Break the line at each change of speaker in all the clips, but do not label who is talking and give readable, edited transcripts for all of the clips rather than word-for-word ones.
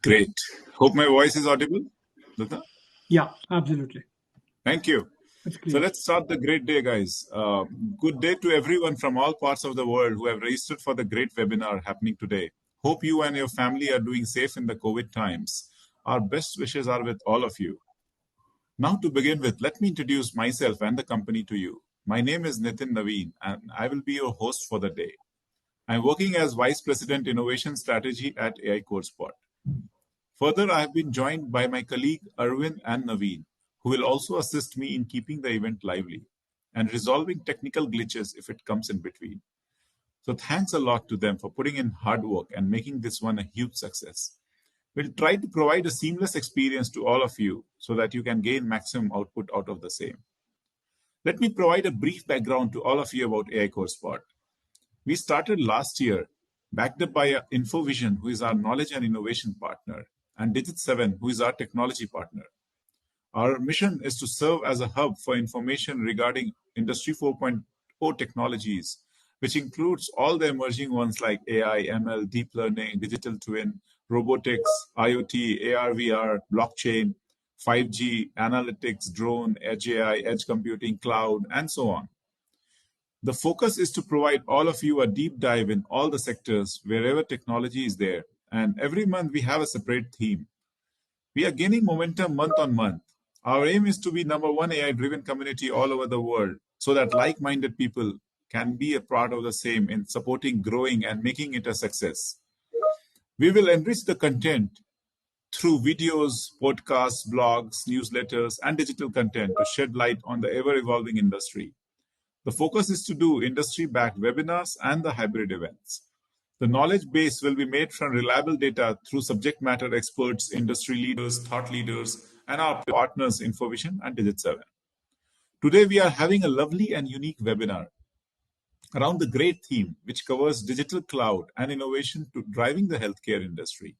Great. Hope my voice is audible, Lata.
Yeah, absolutely.
Thank you.
It's
So
clear.
let's start the great day, guys. Good day to everyone from all parts of the world who have registered for the great webinar happening today. Hope you and your family are doing safe in the COVID times. Our best wishes are with all of you. Now, to begin with, let me introduce myself and the company to you. My name is Nitin Naveen, and I will be your host for the day. I'm working as Vice President Innovation Strategy at AI CodeSpot. Further, I have been joined by my colleague Arvind and Naveen, who will also assist me in keeping the event lively and resolving technical glitches if it comes in between. So thanks a lot to them for putting in hard work and making this one a huge success. We'll try to provide a seamless experience to all of you so that you can gain maximum output out of the same. Let me provide a brief background to all of you about AI CoreSpot. We started last year, backed up by InfoVision, who is our knowledge and innovation partner, and Digit7, who is our technology partner. Our mission is to serve as a hub for information regarding Industry 4.0 technologies, which includes all the emerging ones like AI, ML, deep learning, digital twin, robotics, IoT, AR, VR, blockchain, 5G, analytics, drone, edge AI, edge computing, cloud, and so on. The focus is to provide all of you a deep dive in all the sectors wherever technology is there. And every month we have a separate theme. We are gaining momentum month on month. Our aim is to be number one AI driven community all over the world so that like minded people can be a part of the same in supporting, growing, and making it a success. We will enrich the content through videos, podcasts, blogs, newsletters, and digital content to shed light on the ever evolving industry. The focus is to do industry backed webinars and the hybrid events. The knowledge base will be made from reliable data through subject matter experts, industry leaders, thought leaders, and our partners, InfoVision and Digit7. Today, we are having a lovely and unique webinar around the great theme, which covers digital cloud and innovation to driving the healthcare industry.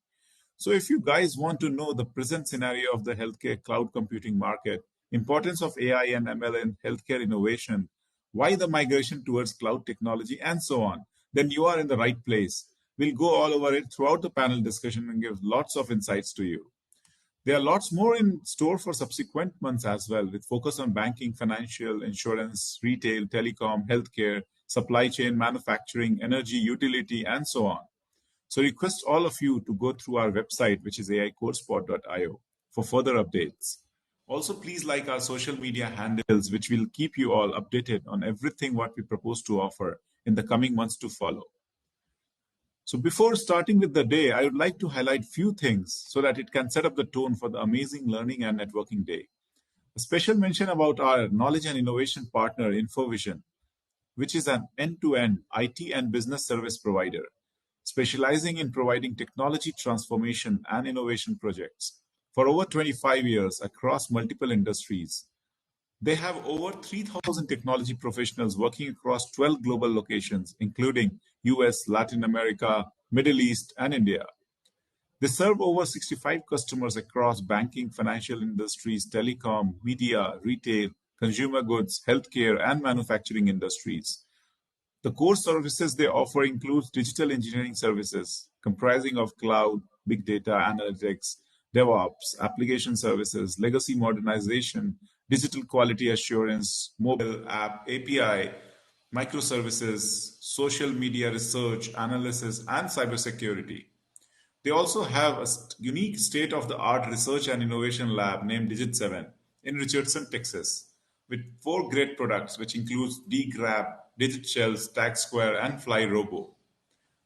So if you guys want to know the present scenario of the healthcare cloud computing market, importance of AI and ML in healthcare innovation, why the migration towards cloud technology, and so on, then you are in the right place. We'll go all over it throughout the panel discussion and give lots of insights to you. There are lots more in store for subsequent months as well, with focus on banking, financial, insurance, retail, telecom, healthcare, supply chain, manufacturing, energy, utility, and so on. So request all of you to go through our website, which is aicodespot.io, for further updates. Also, please like our social media handles, which will keep you all updated on everything what we propose to offer in the coming months to follow. So before starting with the day, I would like to highlight few things so that it can set up the tone for the amazing learning and networking day. A special mention about our knowledge and innovation partner, InfoVision, which is an end-to-end IT and business service provider, specializing in providing technology transformation and innovation projects for over 25 years across multiple industries. They have over 3,000 technology professionals working across 12 global locations, including US, Latin America, Middle East, and India. They serve over 65 customers across banking, financial industries, telecom, media, retail, consumer goods, healthcare, and manufacturing industries. The core services they offer includes digital engineering services comprising of cloud, big data analytics, DevOps, application services, legacy modernization, digital quality assurance, mobile app, API, microservices, social media research, analysis, and cybersecurity. They also have a unique state-of-the-art research and innovation lab named Digit7 in Richardson, Texas, with 4 great products, which includes dgrab, DigitShell, StackSquare, and FlyRobo.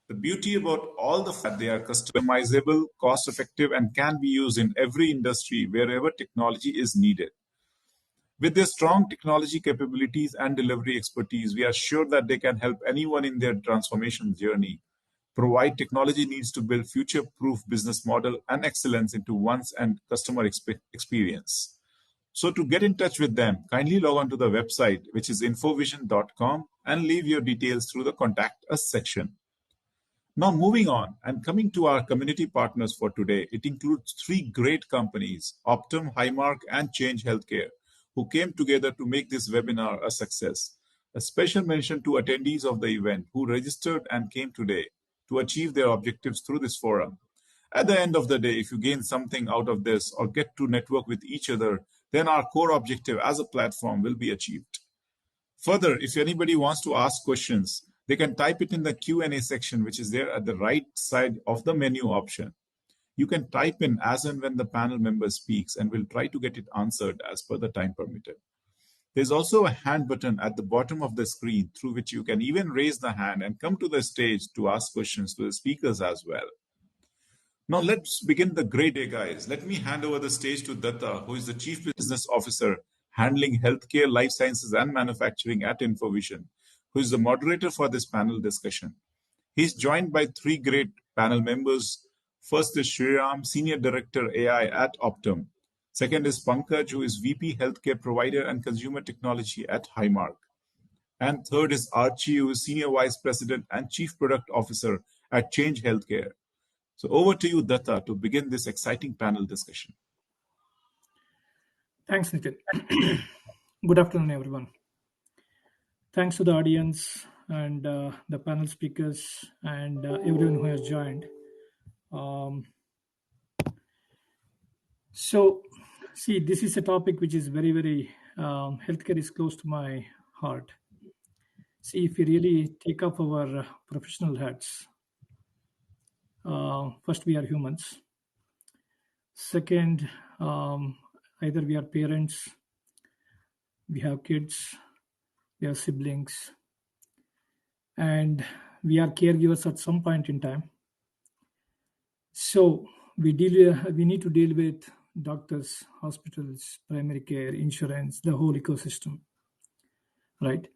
The beauty about all the fact they are customizable, cost-effective, and can be used in every industry wherever technology is needed. With their strong technology capabilities and delivery expertise, we are sure that they can help anyone in their transformation journey, provide technology needs to build future-proof business model and excellence into one's and customer experience. So to get in touch with them, kindly log on to the website, which is infovision.com, and leave your details through the Contact Us section. Now moving on and coming to our community partners for today, it includes 3 great companies, Optum, Highmark, and Change Healthcare, who came together to make this webinar a success. A special mention to attendees of the event who registered and came today to achieve their objectives through this forum. At the end of the day, if you gain something out of this or get to network with each other, then our core objective as a platform will be achieved. Further, if anybody wants to ask questions, they can type it in the Q&A section, which is there at the right side of the menu option. You can type in as and when the panel member speaks, and we'll try to get it answered as per the time permitted. There's also a hand button at the bottom of the screen through which you can even raise the hand and come to the stage to ask questions to the speakers as well. Now let's begin the great day, guys. Let me hand over the stage to Datta, who is the Chief Business Officer handling healthcare, life sciences, and manufacturing at InfoVision, who is the moderator for this panel discussion. He's joined by three great panel members. First is Shriram, Senior Director AI at Optum. Second is Pankaj, who is VP Healthcare Provider and Consumer Technology at Highmark. And third is Archie, who is Senior Vice President and Chief Product Officer at Change Healthcare. So over to you, Datta, to begin this exciting panel discussion.
Thanks, Nitin. Good afternoon, everyone. Thanks to the audience and the panel speakers and everyone who has joined. See, this is a topic which is very, very, healthcare is close to my heart. See, if we really take off our professional hats, first, we are humans. Second, either we are parents, we have kids, we have siblings, and we are caregivers at some point in time. So we need to deal with doctors, hospitals, primary care, insurance, the whole ecosystem, right?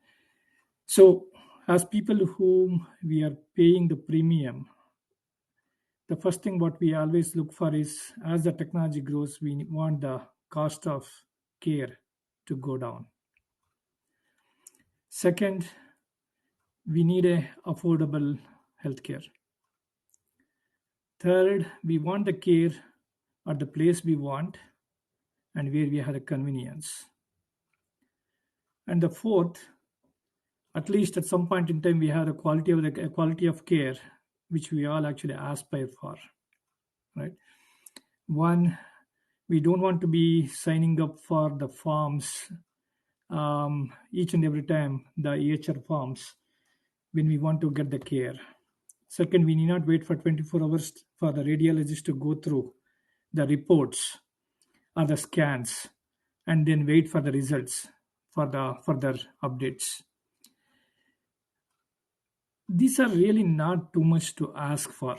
So as people whom we are paying the premium, the first thing what we always look for is, as the technology grows, we want the cost of care to go down. Second, we need a affordable healthcare. Third, we want the care at the place we want and where we have a convenience. And the fourth, at least at some point in time, we have a quality of care which we all actually aspire for, right? One, we don't want to be signing up for the forms each and every time, the EHR forms, when we want to get the care. Second, we need not wait for 24 hours for the radiologist to go through the reports or the scans and then wait for the results for the further updates. These are really not too much to ask for,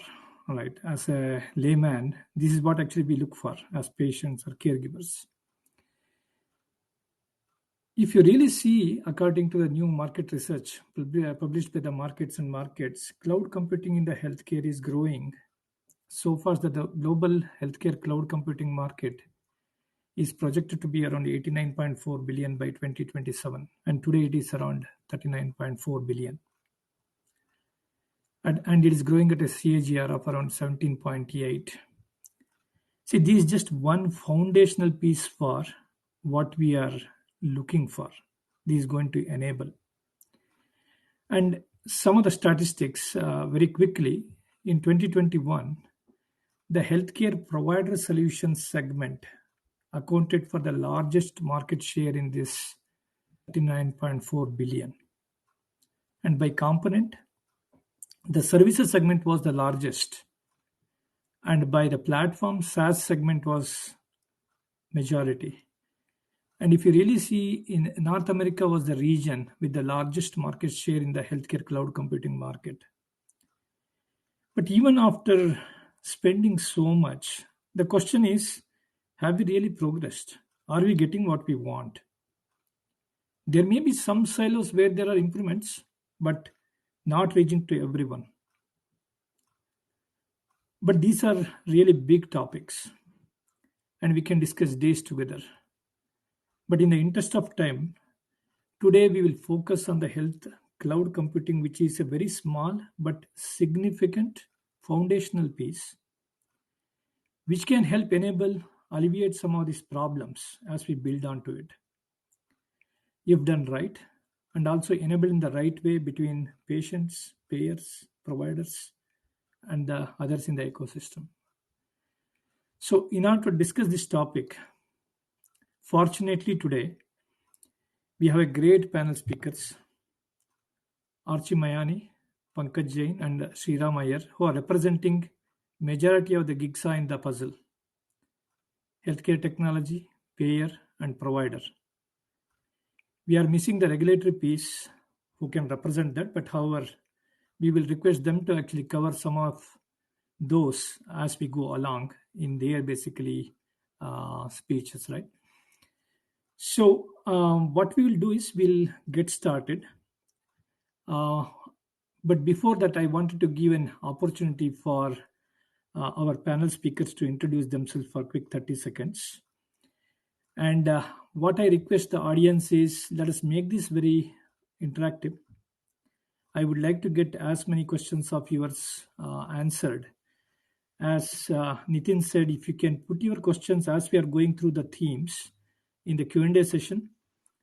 right? As a layman, this is what actually we look for as patients or caregivers. If you really see, according to the new market research published by the Markets and Markets, cloud computing in the healthcare is growing so fast that the global healthcare cloud computing market is projected to be around 89.4 billion by 2027, and today it is around 39.4 billion. And it is growing at a CAGR of around 17.8. See, this is just one foundational piece for what we are looking for. This is going to enable. And some of the statistics, very quickly, in 2021, the healthcare provider solutions segment accounted for the largest market share in this 39.4 billion. And by component, the services segment was the largest, and by the platform, SaaS segment was majority. And if you really see, in North America was the region with the largest market share in the healthcare cloud computing market. But even after spending so much, the question is, have we really progressed? Are we getting what we want? There may be some silos where there are improvements, but not reaching to everyone. But these are really big topics, and we can discuss days together. But in the interest of time, today we will focus on the health cloud computing, which is a very small but significant foundational piece, which can help alleviate some of these problems as we build onto it. If done right, and also enable in the right way between patients, payers, providers, and the others in the ecosystem. So, in order to discuss this topic, fortunately today we have a great panel speakers, Archie Mayani, Pankaj Jain, and Sriram Iyer, who are representing majority of the gigsa in the puzzle: healthcare technology, payer, and provider. We are missing the regulatory piece who can represent that, but however, we will request them to actually cover some of those as we go along in their basically speeches, right? So, what we will do is we'll get started. But before that, I wanted to give an opportunity for our panel speakers to introduce themselves for a quick 30 seconds. And what I request the audience is, let us make this very interactive. I would like to get as many questions of yours answered. As Nitin said, if you can put your questions as we are going through the themes in the Q&A session,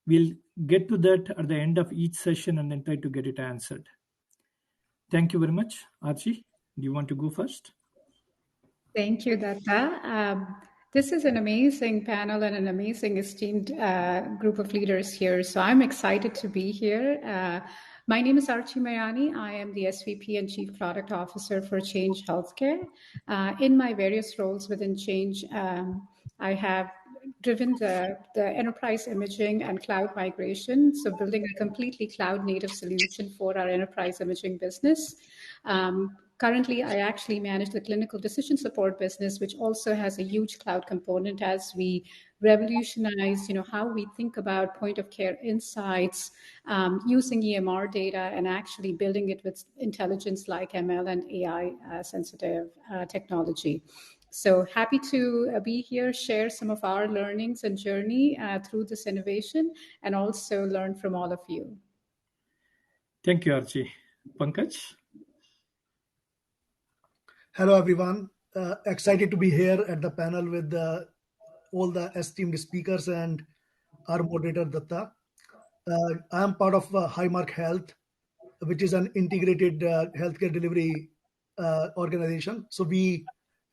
we'll get to that at the end of each session and then try to get it answered. Thank you very much. Archie, do you want to go first?
Thank you, Datta. This is an amazing panel and an amazing esteemed group of leaders here. So I'm excited to be here. My name is Archie Mayani. I am the SVP and Chief Product Officer for Change Healthcare. In my various roles within Change, I have driven the enterprise imaging and cloud migration, so building a completely cloud native solution for our enterprise imaging business. Currently, I actually manage the clinical decision support business, which also has a huge cloud component as we revolutionize, how we think about point of care insights, using EMR data and actually building it with intelligence like ML and AI sensitive technology. So happy to be here, share some of our learnings and journey through this innovation, and also learn from all of you.
Thank you, Archie. Pankaj?
Hello, everyone. Excited to be here at the panel with all the esteemed speakers and our moderator, Datta. I am part of Highmark Health, which is an integrated healthcare delivery organization. So we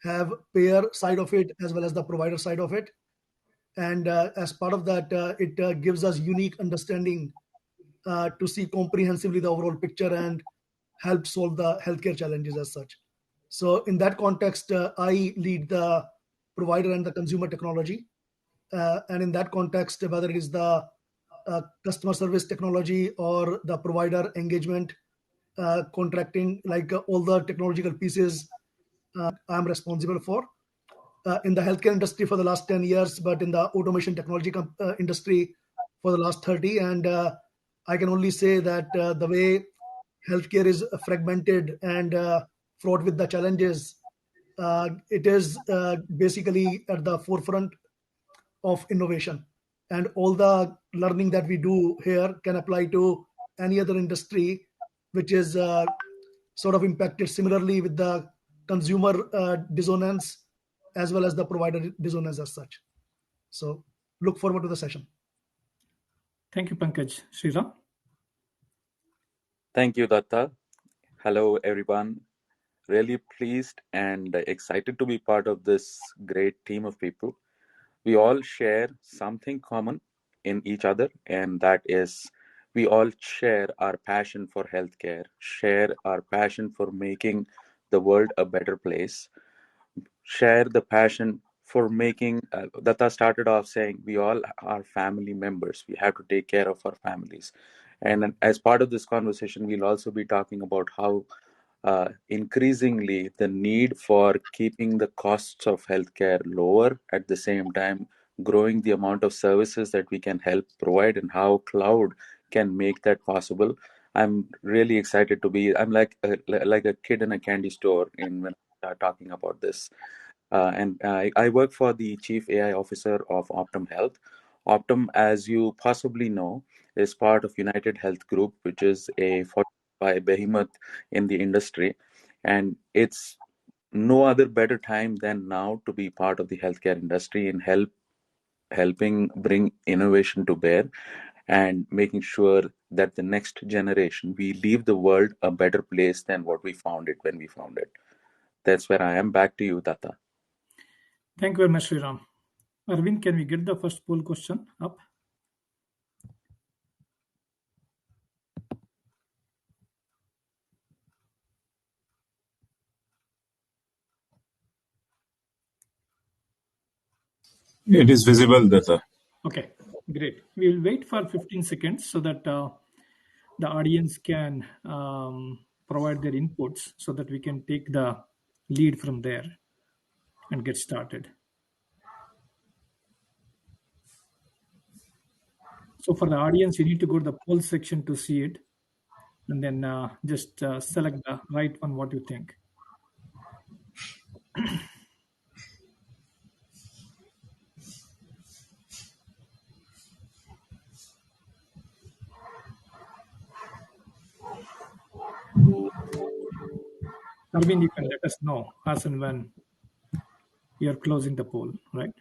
have payer side of it as well as the provider side of it. And as part of that, it gives us unique understanding to see comprehensively the overall picture and help solve the healthcare challenges as such. So in that context, I lead the provider and the consumer technology. And in that context, whether it is the customer service technology or the provider engagement, contracting, like all the technological pieces I'm responsible for. In the healthcare industry for the last 10 years, but in the automation technology industry for the last 30. And I can only say that the way healthcare is fragmented and fraught with the challenges, it is basically at the forefront of innovation. And all the learning that we do here can apply to any other industry, which is sort of impacted similarly with the consumer dissonance as well as the provider dissonance as such. So look forward to the session.
Thank you, Pankaj. Sriram?
Thank you, Datta. Hello, everyone. Really pleased and excited to be part of this great team of people. We all share something common in each other, and that is we all share our passion for healthcare, share our passion for making the world a better place, share the passion for making. Datta started off saying we all are family members. We have to take care of our families. And as part of this conversation, we'll also be talking about how increasingly the need for keeping the costs of healthcare lower, at the same time growing the amount of services that we can help provide, and how cloud can make that possible. I'm really excited to be. I'm like a kid in a candy store in when I start talking about this. And I work for the Chief AI Officer of Optum Health. Optum, as you possibly know, is part of United Health Group, which is a 45 behemoth in the industry. And it's no other better time than now to be part of the healthcare industry and helping bring innovation to bear and making sure that the next generation, we leave the world a better place than what we found it when we found it. That's where I am. Back to you, Tata.
Thank you very much, Sriram. Arvind, can we get the first poll question up?
It is visible, Datta.
Okay, great. We'll wait for 15 seconds so that the audience can provide their inputs so that we can take the lead from there and get started. So for the audience, you need to go to the poll section to see it, and then just select the right one, what you think. Arvind, you can let us know as and when you're closing the poll, right?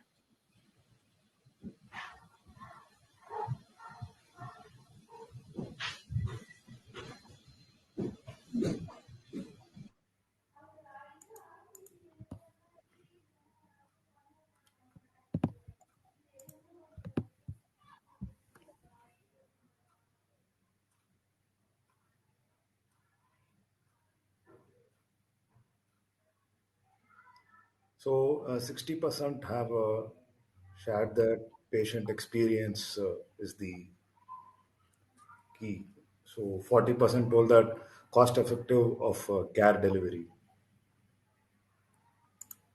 So 60% have shared that patient experience is the key. So 40% told that cost effective of care delivery.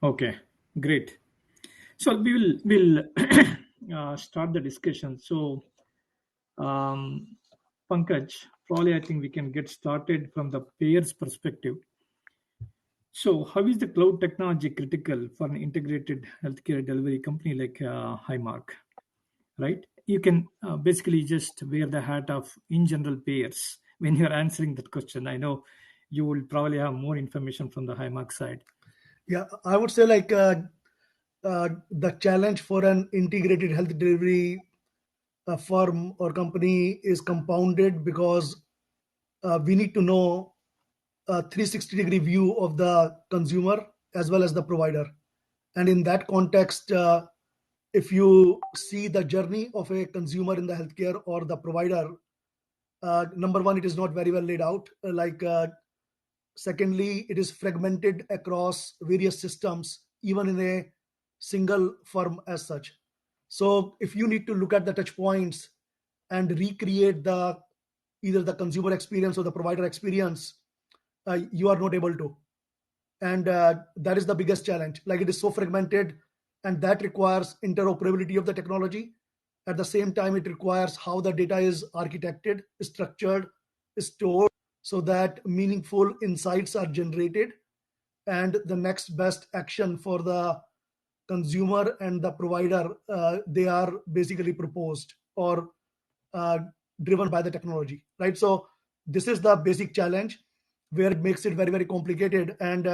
Okay, great. So we'll start the discussion. So Pankaj, probably I think we can get started from the payer's perspective. So how is the cloud technology critical for an integrated healthcare delivery company like Highmark, right? You can basically just wear the hat of in general payers when you're answering that question. I know you will probably have more information from the Highmark side.
Yeah, I would say like the challenge for an integrated health delivery firm or company is compounded because we need to know a 360-degree view of the consumer as well as the provider. And in that context, if you see the journey of a consumer in the healthcare or the provider, number one, it is not very well laid out. Secondly, it is fragmented across various systems, even in a single firm as such. So if you need to look at the touch points and recreate the either the consumer experience or the provider experience, you are not able to. And that is the biggest challenge. Like it is so fragmented, and that requires interoperability of the technology. At the same time, it requires how the data is architected, structured, stored, so that meaningful insights are generated and the next best action for the consumer and the provider, they are basically proposed or uh, driven by the technology, right? So this is the basic challenge where it makes it very, very complicated. And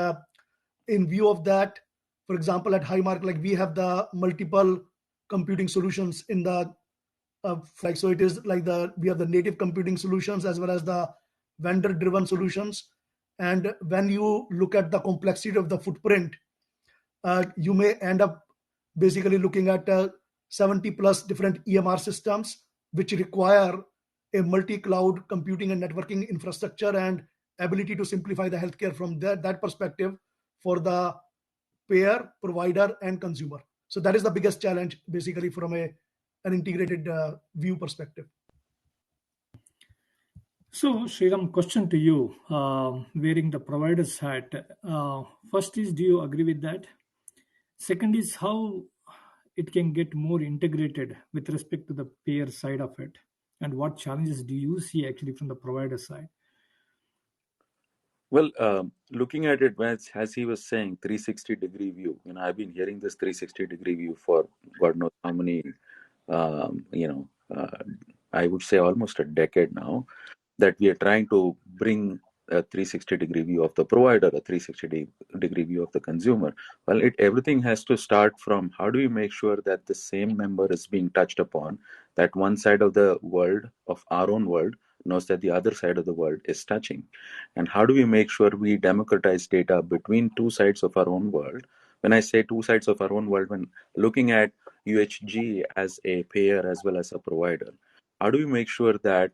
in view of that, for example, at Highmark, like we have the multiple computing solutions in the like, so it is like we have the native computing solutions as well as the vendor driven solutions. And when you look at the complexity of the footprint, you may end up basically looking at 70 plus different EMR systems, which require a multi-cloud computing and networking infrastructure and ability to simplify the healthcare from that perspective for the payer, provider, and consumer. So that is the biggest challenge, basically, from an integrated view perspective.
So, Sriram, question to you, wearing the provider's hat. First is, do you agree with that? Second is how it can get more integrated with respect to the payer side of it, and what challenges do you see actually from the provider side?
Well, looking at it, as he was saying, 360-degree view. I've been hearing this 360-degree view for God knows how many, um, you know, uh, I would say almost a decade now, that we are trying to bring a 360-degree view of the provider, a 360-degree view of the consumer. Well, everything has to start from how do we make sure that the same member is being touched upon, that one side of the world, of our own world, knows that the other side of the world is touching. And how do we make sure we democratize data between two sides of our own world when I say two sides of our own world, when looking at UHG as a payer as well as a provider, how do we make sure that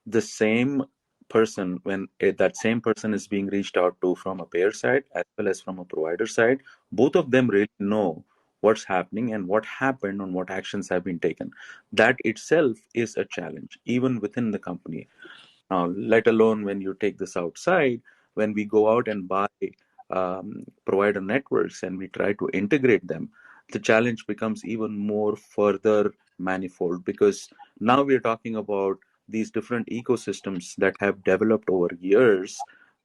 the same person, when that same person is being reached out to from a payer side as well as from a provider side, both of them really know what's happening and what happened and what actions have been taken? That itself is a challenge, even within the company. Let alone when you take this outside, when we go out and buy provider networks and we try to integrate them, the challenge becomes even more further manifold, because now we're talking about these different ecosystems that have developed over years,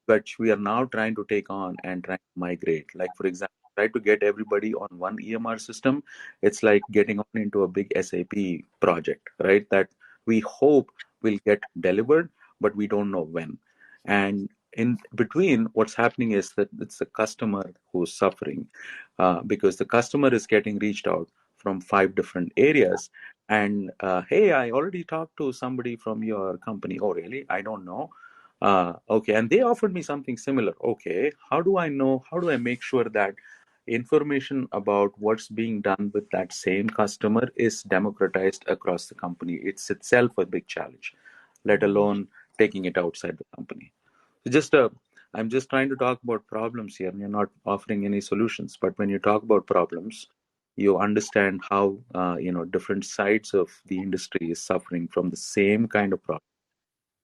which we are now trying to take on and trying to migrate. Like, for example, try to get everybody on one EMR system. It's like getting on into a big SAP project, right? That we hope will get delivered, but we don't know when. And in between, what's happening is that it's the customer who's suffering, because the customer is getting reached out from 5 different areas. And hey, I already talked to somebody from your company. Oh, really? I don't know. Okay, and they offered me something similar. Okay, how do I know? How do I make sure that information about what's being done with that same customer is democratized across the company? It's itself a big challenge, let alone taking it outside the company. Just I'm just trying to talk about problems here, and you're not offering any solutions. But when you talk about problems, you understand how different sides of the industry is suffering from the same kind of problem,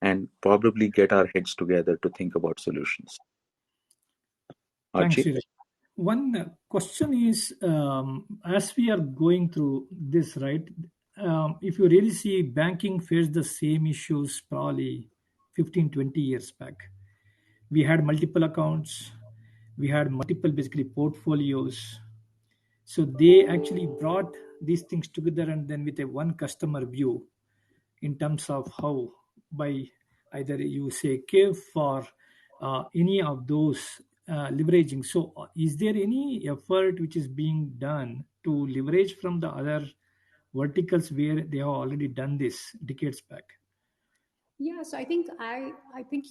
and probably get our heads together to think about solutions.
Thanks,
Archie?
Sridhar. One question is, as we are going through this, right? If you really see, banking faced the same issues probably 15, 20 years back. We had multiple accounts, we had multiple basically portfolios. So they actually brought these things together, and then with a one customer view in terms of how, by either you say KIF or any of those leveraging. So is there any effort which is being done to leverage from the other verticals where they have already done this decades back?
Yeah, so I think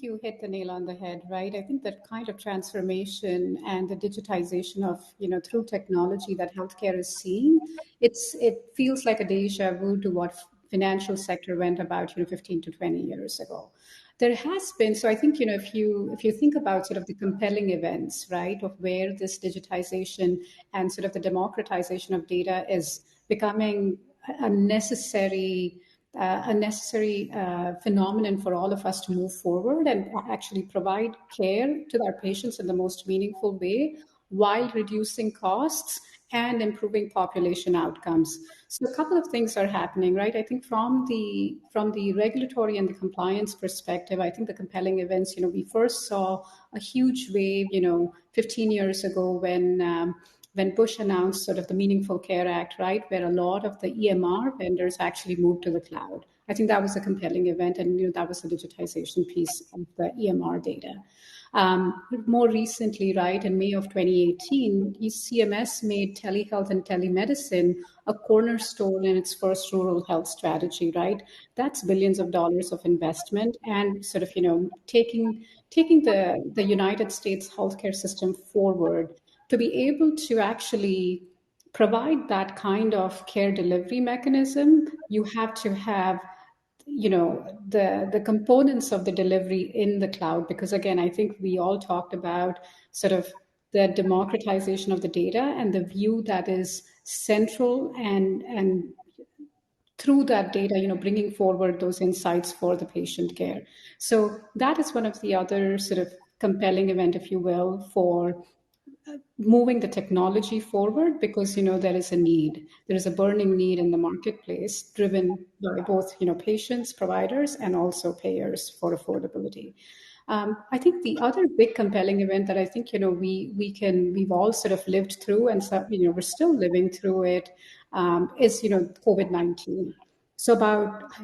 you hit the nail on the head, right? I think that kind of transformation and the digitization of, through technology that healthcare is seeing, it feels like a deja vu to what financial sector went about, 15 to 20 years ago. There has been, so I think, if you think about sort of the compelling events, right, of where this digitization and sort of the democratization of data is becoming a necessary phenomenon for all of us to move forward and actually provide care to our patients in the most meaningful way while reducing costs and improving population outcomes. So a couple of things are happening, right? I think from the regulatory and the compliance perspective, I think the compelling events, we first saw a huge wave, 15 years ago when Bush announced sort of the Meaningful Care Act, right, where a lot of the EMR vendors actually moved to the cloud. I think that was a compelling event, and that was the digitization piece of the EMR data. More recently, right, in May of 2018, CMS made telehealth and telemedicine a cornerstone in its first rural health strategy, right? That's billions of dollars of investment and sort of, taking the United States healthcare system forward to be able to actually provide that kind of care delivery mechanism. You have to have the components of the delivery in the cloud, because again, I think we all talked about sort of the democratization of the data and the view that is central, and through that data, bringing forward those insights for the patient care. So that is one of the other sort of compelling event, if you will, for moving the technology forward, because there is a need, there is a burning need in the marketplace, driven by both patients, providers, and also payers for affordability. I think the other big compelling event that I think we've all sort of lived through, and so, we're still living through it, is COVID-19. So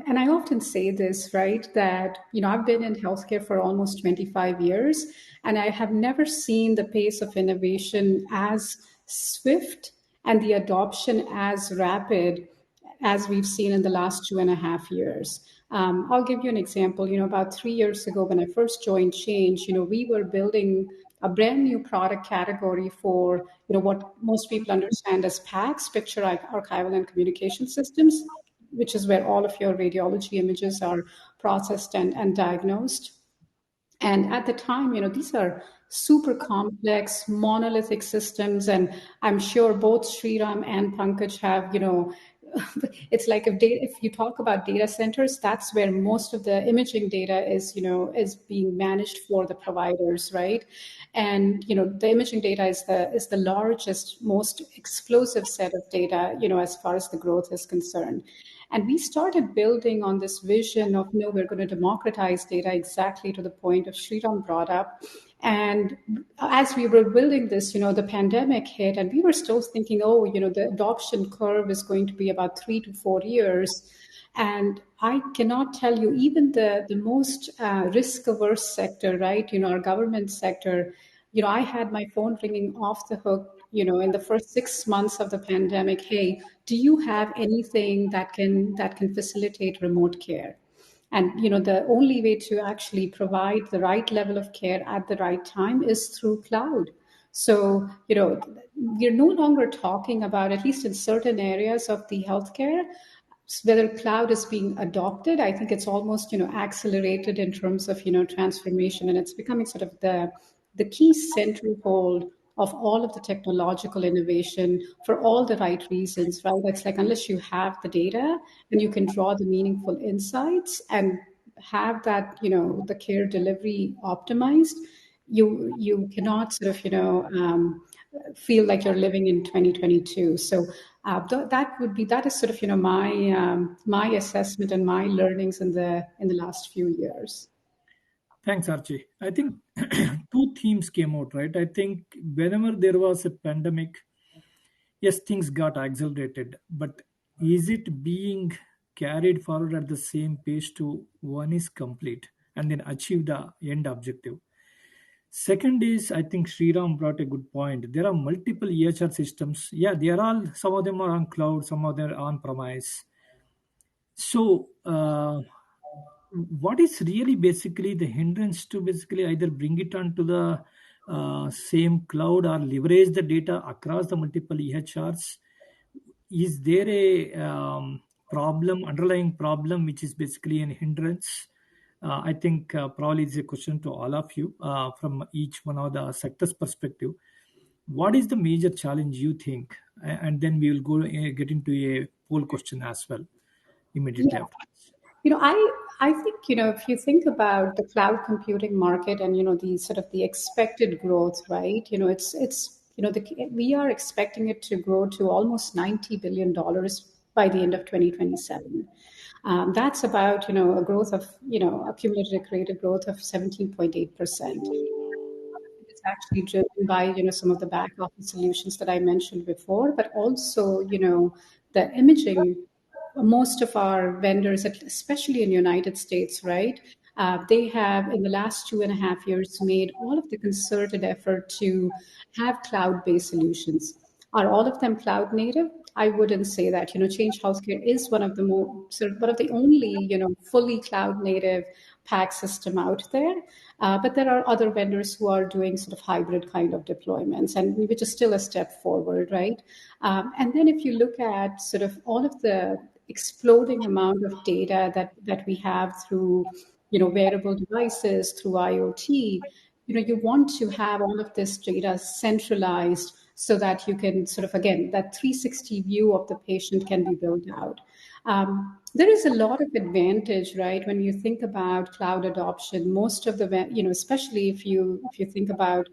and I often say this, right, that, I've been in healthcare for almost 25 years, and I have never seen the pace of innovation as swift and the adoption as rapid as we've seen in the last 2.5 years. I'll give you an example. About 3 years ago, when I first joined Change, we were building a brand new product category for what most people understand as PACS, picture archival and communication systems, which is where all of your radiology images are processed and diagnosed. And at the time, these are super complex, monolithic systems. And I'm sure both Sriram and Pankaj have, it's like if you talk about data centers, that's where most of the imaging data is being managed for the providers, right? And the imaging data is the largest, most explosive set of data, as far as the growth is concerned. And we started building on this vision of, we're going to democratize data, exactly to the point of Sriram brought up. And as we were building this, the pandemic hit, and we were still thinking, the adoption curve is going to be about 3 to 4 years. And I cannot tell you, even the most risk-averse sector, right? Our government sector, I had my phone ringing off the hook, in the first 6 months of the pandemic. Hey, do you have anything that can facilitate remote care? And the only way to actually provide the right level of care at the right time is through cloud. So we're no longer talking about, at least in certain areas of the healthcare, whether cloud is being adopted. I think it's almost accelerated in terms of transformation, and it's becoming sort of the key central hold of all of the technological innovation for all the right reasons, right? It's like, unless you have the data and you can draw the meaningful insights and have that the care delivery optimized, you cannot sort of feel like you're living in 2022. So that is sort of my assessment and my learnings in the last few years.
Thanks, Archie. I think two themes came out, right? I think whenever there was a pandemic, yes, things got accelerated, but is it being carried forward at the same pace to one is complete and then achieve the end objective? Second is, I think Sriram brought a good point. There are multiple EHR systems. Yeah, they are all, some of them are on cloud, some of them are on premise. So, what is really basically the hindrance to basically either bring it onto the same cloud or leverage the data across the multiple EHRs? Is there a underlying problem, which is basically an hindrance? I think probably it's a question to all of you from each one of the sectors perspective. What is the major challenge you think? And then we will go get into a poll question as well immediately
Yeah.
after.
I think, if you think about the cloud computing market and, the sort of the expected growth, right? We are expecting it to grow to almost $90 billion by the end of 2027. That's about, a growth of, a cumulative creative growth of 17.8%. It's actually driven by some of the back office solutions that I mentioned before, but also the imaging. Most of our vendors, especially in the United States, right? They have, in the last 2.5 years, made all of the concerted effort to have cloud-based solutions. Are all of them cloud native? I wouldn't say that. Change Healthcare is one of the one of the only, fully cloud native PAC system out there. But there are other vendors who are doing sort of hybrid kind of deployments, and which is still a step forward, right? And then if you look at sort of all of the exploding amount of data that we have through wearable devices, through IoT, you want to have all of this data centralized so that you can sort of, again, that 360 view of the patient can be built out. There is a lot of advantage, right, when you think about cloud adoption. Most of the, especially if you think about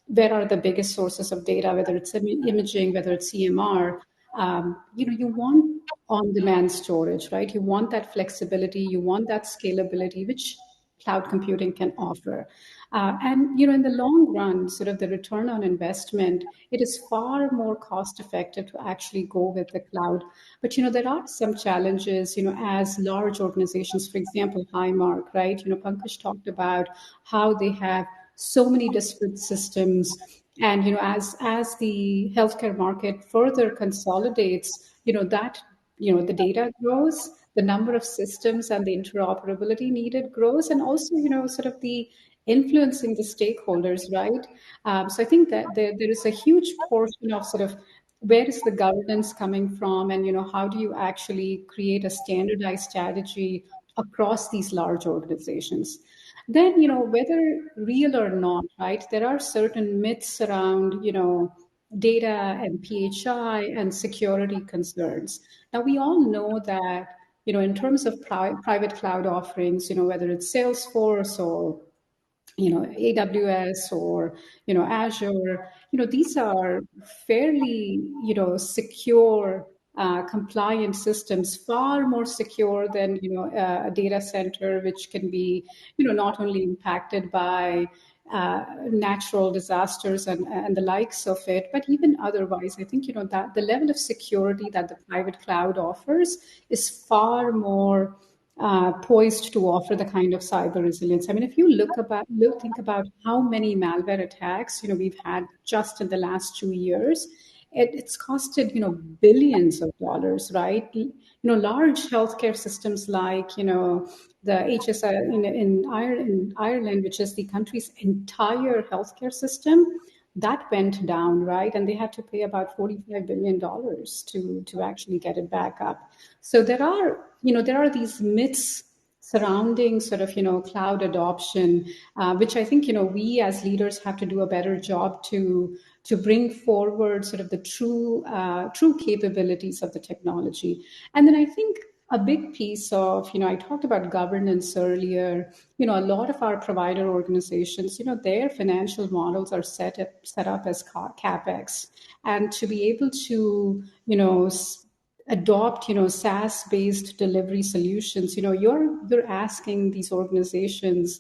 where are the biggest sources of data, whether it's imaging, whether it's EMR, you want on-demand storage, right? You want that flexibility, you want that scalability, which cloud computing can offer. And in the long run, sort of the return on investment, it is far more cost effective to actually go with the cloud. But there are some challenges, as large organizations, for example, Highmark, right? Pankaj talked about how they have so many disparate systems, and as the healthcare market further consolidates, that the data grows, the number of systems and the interoperability needed grows, and also sort of the influencing the stakeholders, right? So I think that there is a huge portion of sort of where is the governance coming from, and how do you actually create a standardized strategy across these large organizations? Then, whether real or not, right? There are certain myths around, data and PHI and security concerns. Now, we all know that, in terms of private cloud offerings, whether it's Salesforce or AWS or Azure, these are fairly secure, compliant systems, far more secure than a data center, which can be not only impacted by natural disasters and the likes of it, but even otherwise. I think that the level of security that the private cloud offers is far more poised to offer the kind of cyber resilience. I mean, if you think about how many malware attacks we've had just in the last 2 years, it's costed billions of dollars, right? Large healthcare systems like the HSI in Ireland, which is the country's entire healthcare system, that went down, right? And they had to pay about $45 billion to actually get it back up. So there are these myths surrounding sort of cloud adoption, which I think we as leaders have to do a better job to bring forward sort of the true capabilities of the technology. And then I think a big piece of I talked about governance earlier. A lot of our provider organizations, their financial models are set up as capex, and to be able to adopt SaaS based delivery solutions, you're asking these organizations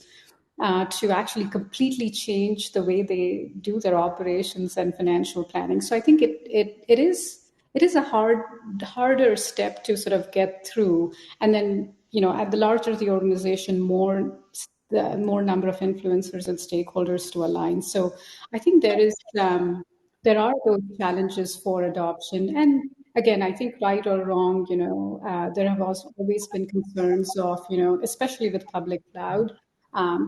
to actually completely change the way they do their operations and financial planning. So I think it is a harder step to sort of get through. And then at the larger the organization, the more number of influencers and stakeholders to align. So I think there are those challenges for adoption. And again, I think right or wrong, there have also always been concerns of, especially with public cloud.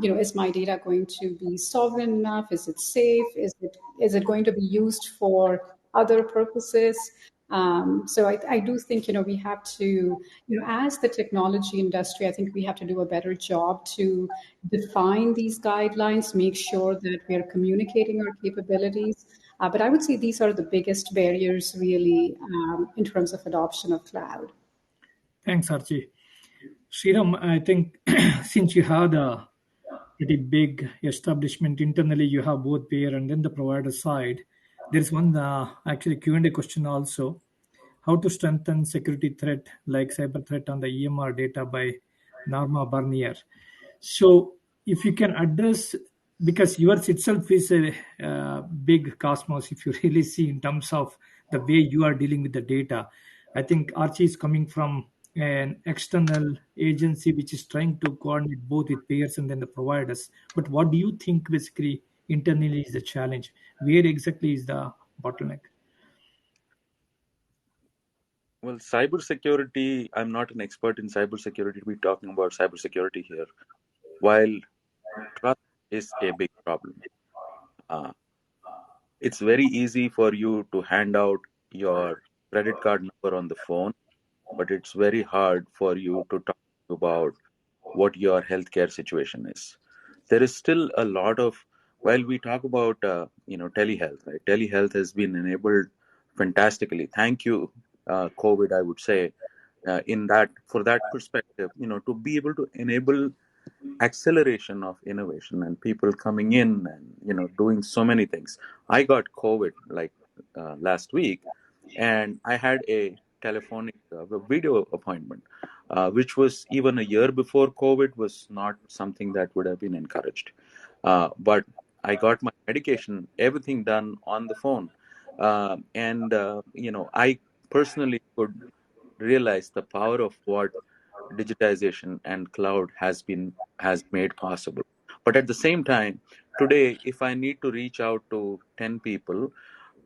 Is my data going to be sovereign enough? Is it safe? Is it going to be used for other purposes? So I do think we have to, as the technology industry, I think we have to do a better job to define these guidelines, make sure that we are communicating our capabilities. But I would say these are the biggest barriers, really, in terms of adoption of cloud.
Thanks, Archie. Sriram, I think since you have the pretty big establishment internally, you have both payer and then the provider side. There's one actually Q&A question also. How to strengthen security threat like cyber threat on the EMR data by Norma Bernier. So if you can address, because yours itself is a big cosmos, if you really see in terms of the way you are dealing with the data. I think Archie is coming from an external agency which is trying to coordinate both with payers and then the providers. But what do you think basically internally is the challenge? Where exactly is the bottleneck?
Well, cybersecurity, I'm not an expert in cybersecurity. We're talking about cybersecurity here. While trust is a big problem, uh, it's very easy for you to hand out your credit card number on the phone, but it's very hard for you to talk about what your healthcare situation is. There is still a lot of, while we talk about telehealth, right? Telehealth has been enabled fantastically. Thank you, COVID, I would say, in that, for that perspective, to be able to enable acceleration of innovation and people coming in and doing so many things. I got COVID like last week, and I had a telephonic video appointment, which was even a year before COVID was not something that would have been encouraged. But I got my medication, everything done on the phone, and I personally could realize the power of what digitization and cloud has made possible. But at the same time, today, if I need to reach out to 10 people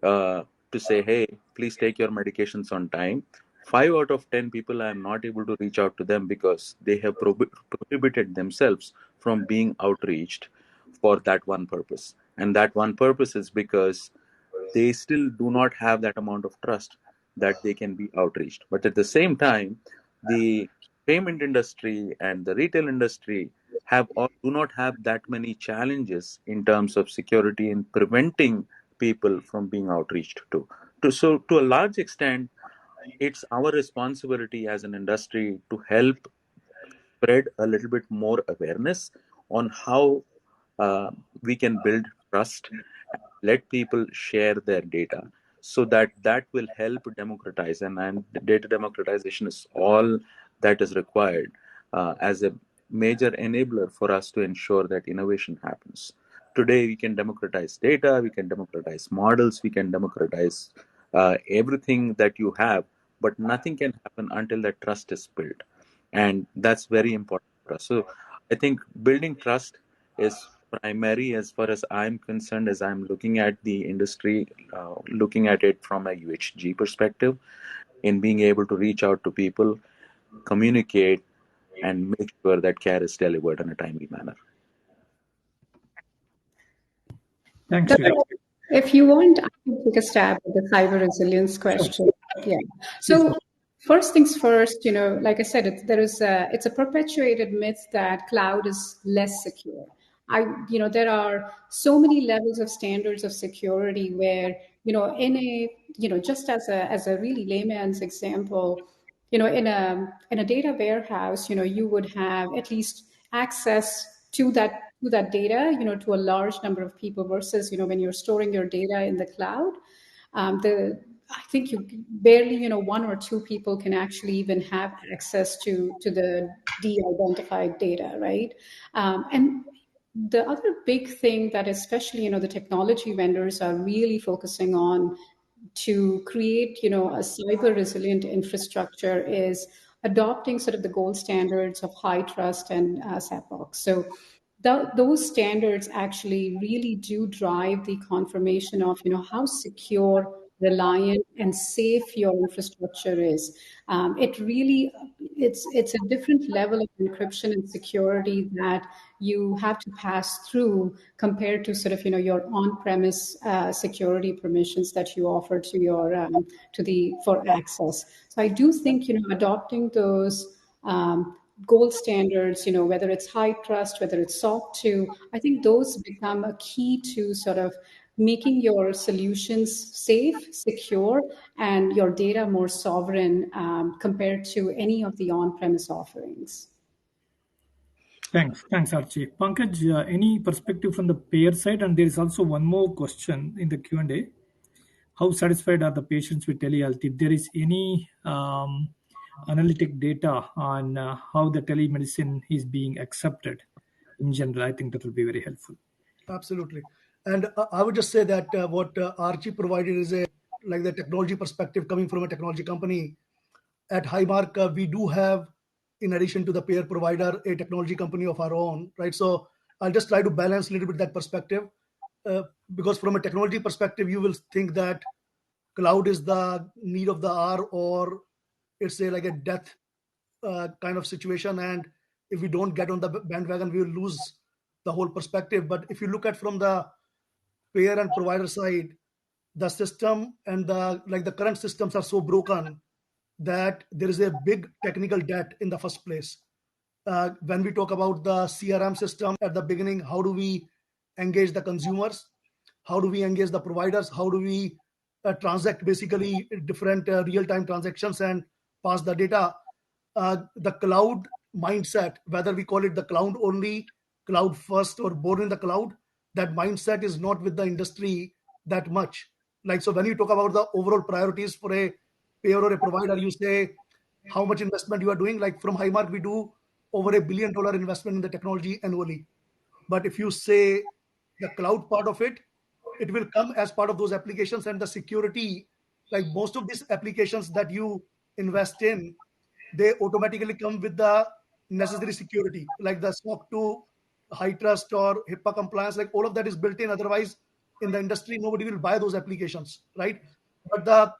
to say, hey, please take your medications on time, 5 out of 10 people, I am not able to reach out to them because they have prohibited themselves from being outreached for that one purpose. And that one purpose is because they still do not have that amount of trust that they can be outreached. But at the same time, the payment industry and the retail industry do not have that many challenges in terms of security in preventing people from being outreached So to a large extent, it's our responsibility as an industry to help spread a little bit more awareness on how uh, we can build trust, let people share their data, so that that will help democratize, and data democratization is all that is required as a major enabler for us to ensure that innovation happens. Today we can democratize data, we can democratize models, we can democratize everything that you have, but nothing can happen until that trust is built, and that's very important for us. So I think building trust is primary as far as I'm concerned, as I'm looking at the industry, looking at it from a UHG perspective, in being able to reach out to people, communicate, and make sure that care is delivered in a timely manner.
Thanks, Sridhar.
If you want, I can take a stab at the cyber resilience question. Yeah. So first things first, like I said, it's a perpetuated myth that cloud is less secure. There are so many levels of standards of security where, just as a really layman's example, in a data warehouse, you would have at least access to that data, to a large number of people versus, when you're storing your data in the cloud, I think you barely, one or two people can actually even have access to the de-identified data, right? And the other big thing that especially, the technology vendors are really focusing on to create, a cyber resilient infrastructure is adopting sort of the gold standards of high trust and SAPOX. So those standards actually really do drive the confirmation of, how secure, reliant, and safe your infrastructure is. It really, it's a different level of encryption and security that you have to pass through compared to sort of, your on-premise security permissions that you offer to your for access. So I do think, adopting those gold standards, whether it's high trust, whether it's SOC 2, I think those become a key to sort of making your solutions safe, secure, and your data more sovereign compared to any of the on-premise offerings.
Thanks, Archie. Pankaj, any perspective from the payer side? And there is also one more question in the Q&A. How satisfied are the patients with telehealth? If there is any analytic data on how the telemedicine is being accepted in general, I think that will be very helpful.
Absolutely. And I would just say that what Archie provided is like the technology perspective coming from a technology company. At Highmark, we do have, in addition to the payer provider, a technology company of our own, right? So I'll just try to balance a little bit that perspective, because from a technology perspective, you will think that cloud is the need of the hour, or it's like a death kind of situation, and if we don't get on the bandwagon, we will lose the whole perspective. But if you look at from the payer and provider side, the system and the current systems are so broken that there is a big technical debt in the first place. When we talk about the CRM system at the beginning, how do we engage the consumers? How do we engage the providers? How do we transact basically different real-time transactions and pass the data? The cloud mindset, whether we call it the cloud only, cloud first, or born in the cloud, that mindset is not with the industry that much. Like, so when you talk about the overall priorities for a payer or a provider, you say how much investment you are doing. Like from Highmark, we do over $1 billion investment in the technology annually. But if you say the cloud part of it, it will come as part of those applications, and the security, like most of these applications that you invest in, they automatically come with the necessary security, like the SOC 2, high trust, or HIPAA compliance, like all of that is built in. Otherwise, in the industry, nobody will buy those applications, right? But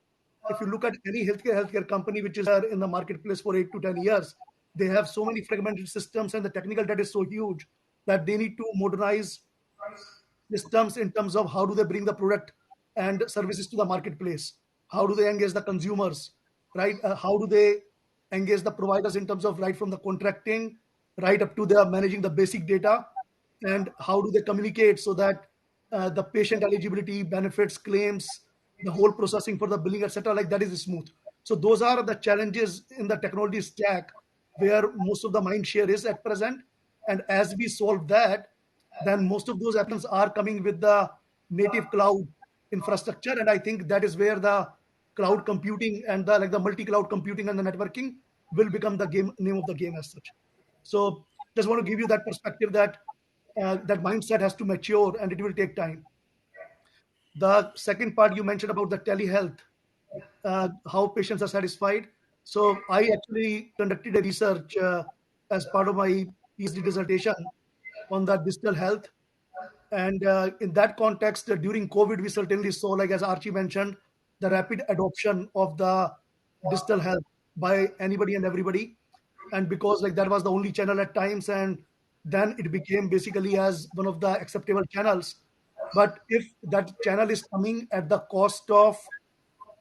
if you look at any healthcare company which is in the marketplace for 8 to 10 years, they have so many fragmented systems, and the technical debt is so huge that they need to modernize systems in terms of how do they bring the product and services to the marketplace, how do they engage the consumers, right? How do they engage the providers in terms of right from the contracting right up to their managing the basic data, and how do they communicate so that the patient eligibility, benefits, claims, the whole processing for the billing, etc., like that is smooth. So those are the challenges in the technology stack where most of the mind share is at present. And as we solve that, then most of those apps are coming with the native cloud infrastructure. And I think that is where the cloud computing and the like the multi-cloud computing and the networking will become the game name of the game as such. So just want to give you that perspective that that mindset has to mature and it will take time. The second part you mentioned about the telehealth, how patients are satisfied. So I actually conducted a research as part of my PhD dissertation on the digital health. And in that context, during COVID, we certainly saw, like as Archie mentioned, the rapid adoption of the digital health by anybody and everybody. And because like that was the only channel at times, and then it became basically as one of the acceptable channels. But if that channel is coming at the cost of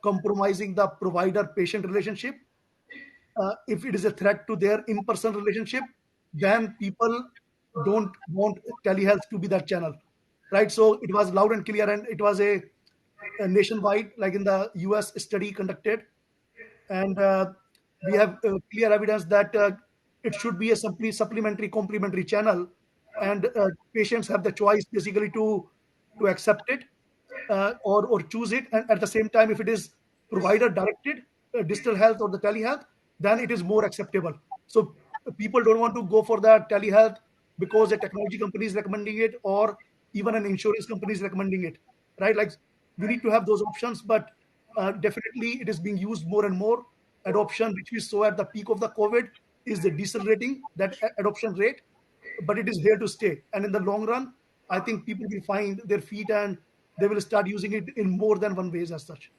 compromising the provider-patient relationship, if it is a threat to their in-person relationship, then people don't want telehealth to be that channel, right? So it was loud and clear, and it was a nationwide, like in the US study conducted, and we have clear evidence that it should be a simply supplementary complementary channel, and patients have the choice basically to accept it or choose it. And at the same time, if it is provider directed digital health or the telehealth, then it is more acceptable. So people don't want to go for the telehealth because a technology company is recommending it, or even an insurance company is recommending it, right? Like we need to have those options, but definitely it is being used more and more. Adoption, which we saw at the peak of the COVID, is the decelerating that adoption rate, but it is here to stay. And in the long run, I think people will find their feet and they will start using it in more than one ways as such.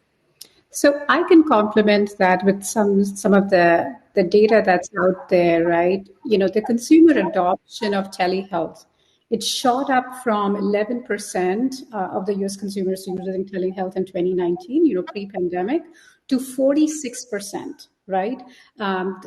So I can complement that with some of the data that's out there, right? You know, the consumer adoption of telehealth, it shot up from 11% of the US consumers using telehealth in 2019, you know, pre-pandemic, to 46%, right,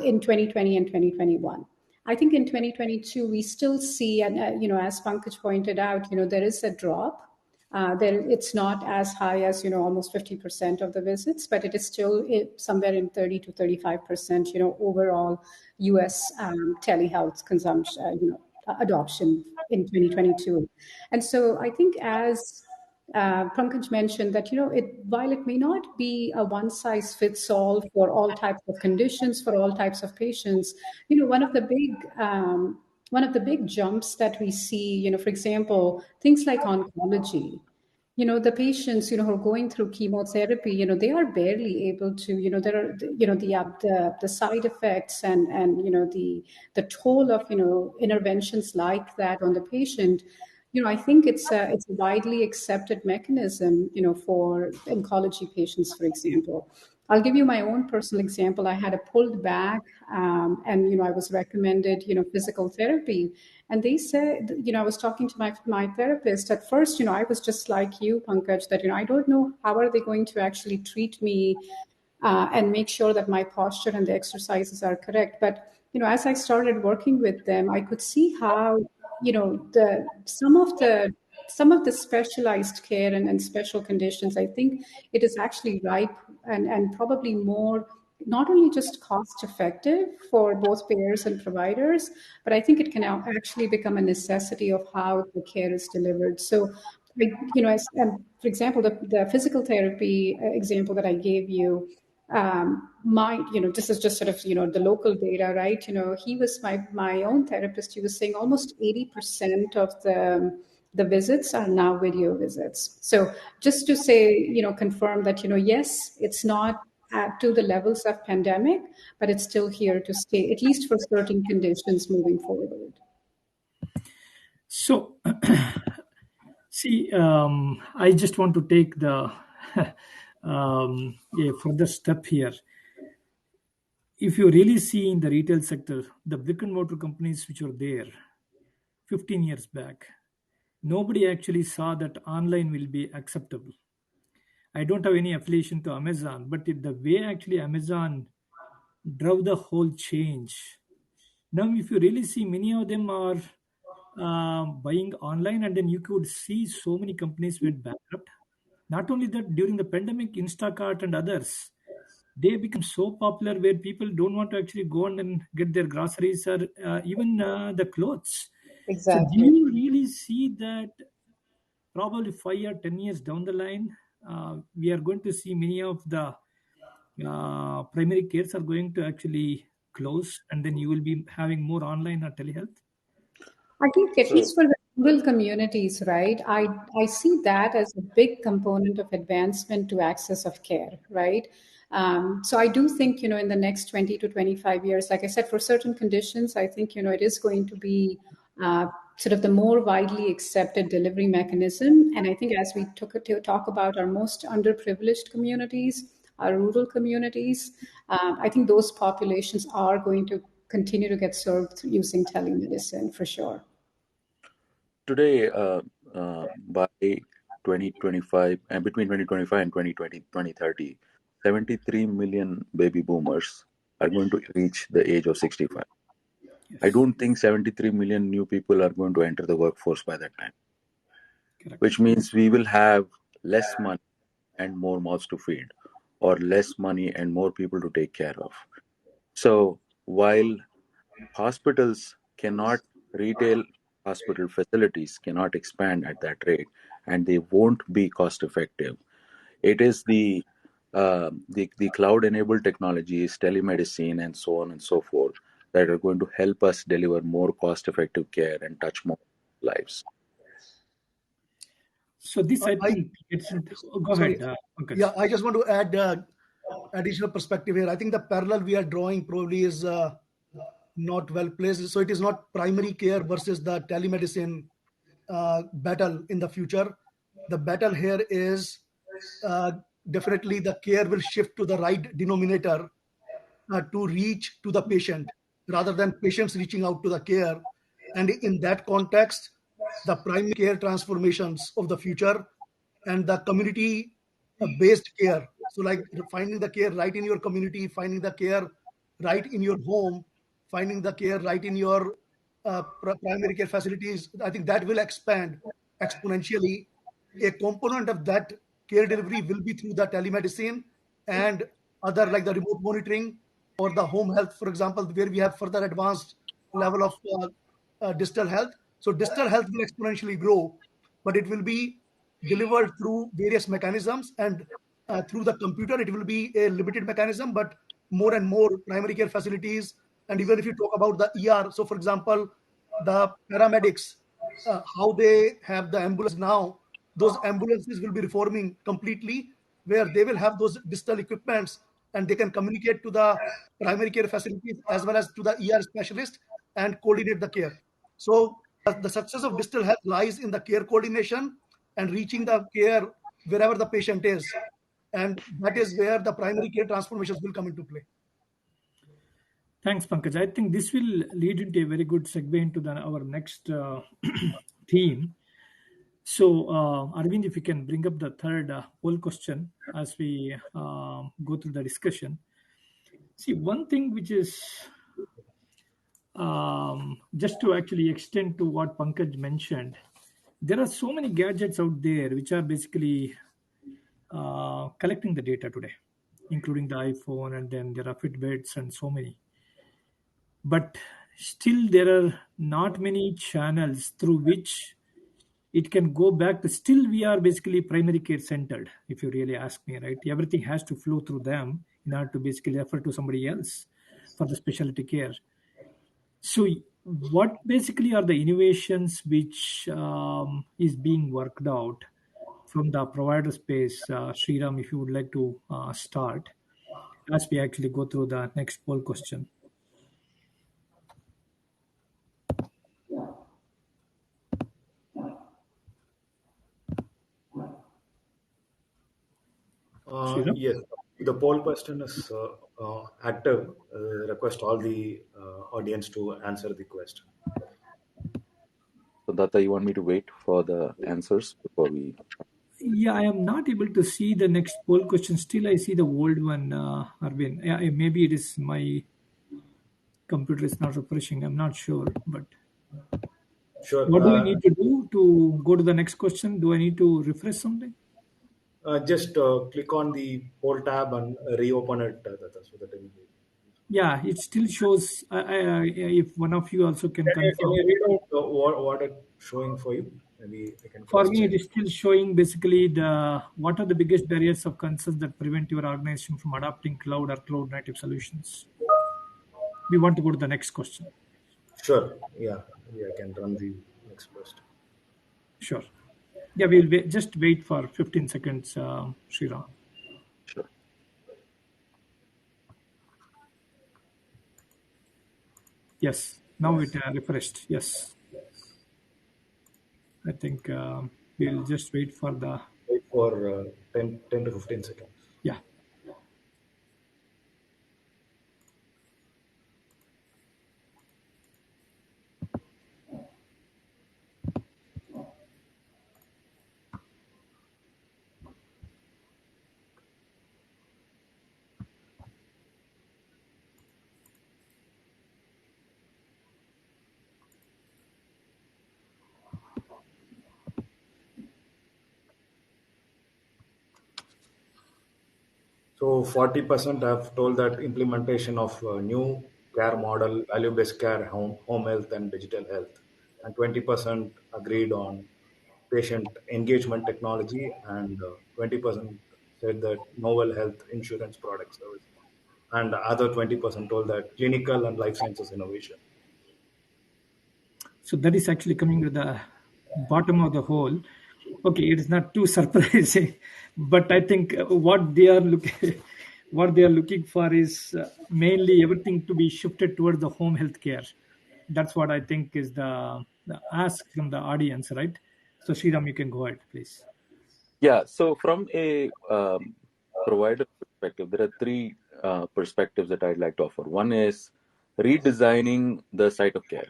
in 2020 and 2021. I think in 2022 we still see, and you know, as Pankaj pointed out, you know, there is a drop. There, it's not as high as, you know, almost 50% of the visits, but it is still somewhere in 30 to 35%, you know, overall U.S. Telehealth consumption, adoption in 2022. And so I think, as Pankaj mentioned, that, you know, while it may not be a one size fits all for all types of conditions, for all types of patients, you know, one of the big jumps that we see, you know, for example, things like oncology, you know, the patients, you know, who are going through chemotherapy, you know, they are barely able to, you know, there are, you know, the side effects and you know, the toll of, you know, interventions like that on the patient. You know, I think it's a widely accepted mechanism, you know, for oncology patients, for example. I'll give you my own personal example. I had a pulled back, and, you know, I was recommended, you know, physical therapy. And they said, you know, I was talking to my therapist. At first, you know, I was just like you, Pankaj, that, you know, I don't know how are they going to actually treat me and make sure that my posture and the exercises are correct. But, you know, as I started working with them, I could see how, you know, some of the specialized care and special conditions, I think it is actually ripe and probably more, not only just cost effective for both payers and providers, but I think it can now actually become a necessity of how the care is delivered. So, you know, and for example, the physical therapy example that I gave you, you know, this is just sort of, you know, the local data, right? You know, he was my own therapist. He was saying almost 80% of the visits are now video visits. So just to say, you know, confirm that, you know, yes, it's not to the levels of pandemic, but it's still here to stay, at least for certain conditions moving forward.
So, see, I just want to take the a further step here. If you really see in the retail sector, the brick and mortar companies which were there 15 years back, nobody actually saw that online will be acceptable. I don't have any affiliation to Amazon, but the way actually Amazon drove the whole change. Now, if you really see, many of them are buying online, and then you could see so many companies went bankrupt. Not only that, during the pandemic, Instacart and others, they become so popular where people don't want to actually go on and get their groceries or even the clothes. So, do
Exactly.
you really see that probably 5 or 10 years down the line, we are going to see many of the primary cares are going to actually close, and then you will be having more online or telehealth?
I think at
So
least for the rural communities, right? I see that as a big component of advancement to access of care, right? So I do think, in the next 20 to 25 years, like I said, for certain conditions, I think, it is going to be sort of the more widely accepted delivery mechanism. And I think as we took to talk about our most underprivileged communities, our rural communities, I think those populations are going to continue to get served using telemedicine for sure.
today, by 2025, and between 2025 and 2030, 73 million baby boomers are going to reach the age of 65. I
Yes,
don't think 73 million new people are going to enter the workforce by that time,
correct.
which means we will have less money and more mouths to feed, or less money and more people to take care of. So while hospitals cannot, retail hospital facilities cannot expand at that rate, and they won't be cost effective, it is the cloud enabled technologies, telemedicine, and so on and so forth that are going to help us deliver more cost effective care and touch more lives.
So this, I
I
think, gets into. Oh, go
sorry.
ahead, Pankaj.
Yeah, I just want to add additional perspective here. I think the parallel we are drawing probably is not well placed. So it is not primary care versus the telemedicine battle in the future. The battle here is uh, definitely the care will shift to the right denominator to reach to the patient rather than patients reaching out to the care. And in that context, the primary care transformations of the future and the community based care. So, like finding the care right in your community, finding the care right in your home, finding the care right in your primary care facilities, I think that will expand exponentially. A component of that care delivery will be through the telemedicine and other like the remote monitoring or the home health, for example, where we have further advanced level of digital health. So digital health will exponentially grow, but it will be delivered through various mechanisms and through the computer. It will be a limited mechanism, but more and more primary care facilities. And even if you talk about the ER, so for example, the paramedics, how they have the ambulance now, those ambulances will be reforming completely, where they will have those digital equipments and they can communicate to the primary care facilities as well as to the ER specialist and coordinate the care. So the success of digital health lies in the care coordination and reaching the care wherever the patient is. And that is where the primary care transformations will come into play.
Thanks, Pankaj. I think this will lead into a very good segue into our next theme. So, Arvind, if you can bring up the third poll question as we go through the discussion. See, one thing which is just to actually extend to what Pankaj mentioned, there are so many gadgets out there which are basically collecting the data today, including the iPhone, and then there are Fitbits and so many. But still, there are not many channels through which it can go back to. Still, we are basically primary care centered, if you really ask me, right? Everything has to flow through them in order to basically refer to somebody else for the specialty care. So, what basically are the innovations which is being worked out from the provider space? Sriram, if you would like to start as we actually go through the next poll question. Sriram?
Yes, the poll question is active. Request all the audience to answer the question.
So Datta, you want me to wait for the answers before we?
Yeah, I am not able to see the next poll question. Still, I see the old one, Arvind. Yeah, maybe it is my computer is not refreshing. I'm not sure. But
Sure.
what do I need to do to go to the next question? Do I need to refresh something?
Just click on the poll tab and reopen it, Datta, so that it will be.
Yeah, it still shows. If one of you also can
Can
confirm.
you read out what it's showing for you? Maybe I can
For
cross
me,
check.
it is still showing basically the what are the biggest barriers of concerns that prevent your organization from adopting cloud or cloud native solutions. We want to go to the next question.
Sure. Yeah. Yeah. I can run the next question.
Sure. Yeah, we'll just wait for 15 seconds, Sriram.
Sure.
Yes, now it refreshed. Yes, I think we'll just wait for the.
Wait for 10 to 15 seconds.
Yeah.
So 40% have told that implementation of new care model, value-based care, home health, and digital health, and 20% agreed on patient engagement technology, and 20% said that novel health insurance product service, and the other 20% told that clinical and life sciences innovation.
So that is actually coming to the bottom of the hole. Okay, it is not too surprising, but I think what they are looking, what they are looking for is mainly everything to be shifted towards the home health care. That's what I think is the ask from the audience, right? So Sriram, you can go ahead, please.
Yeah. So from a provider perspective, there are three perspectives that I'd like to offer. One is redesigning the site of care.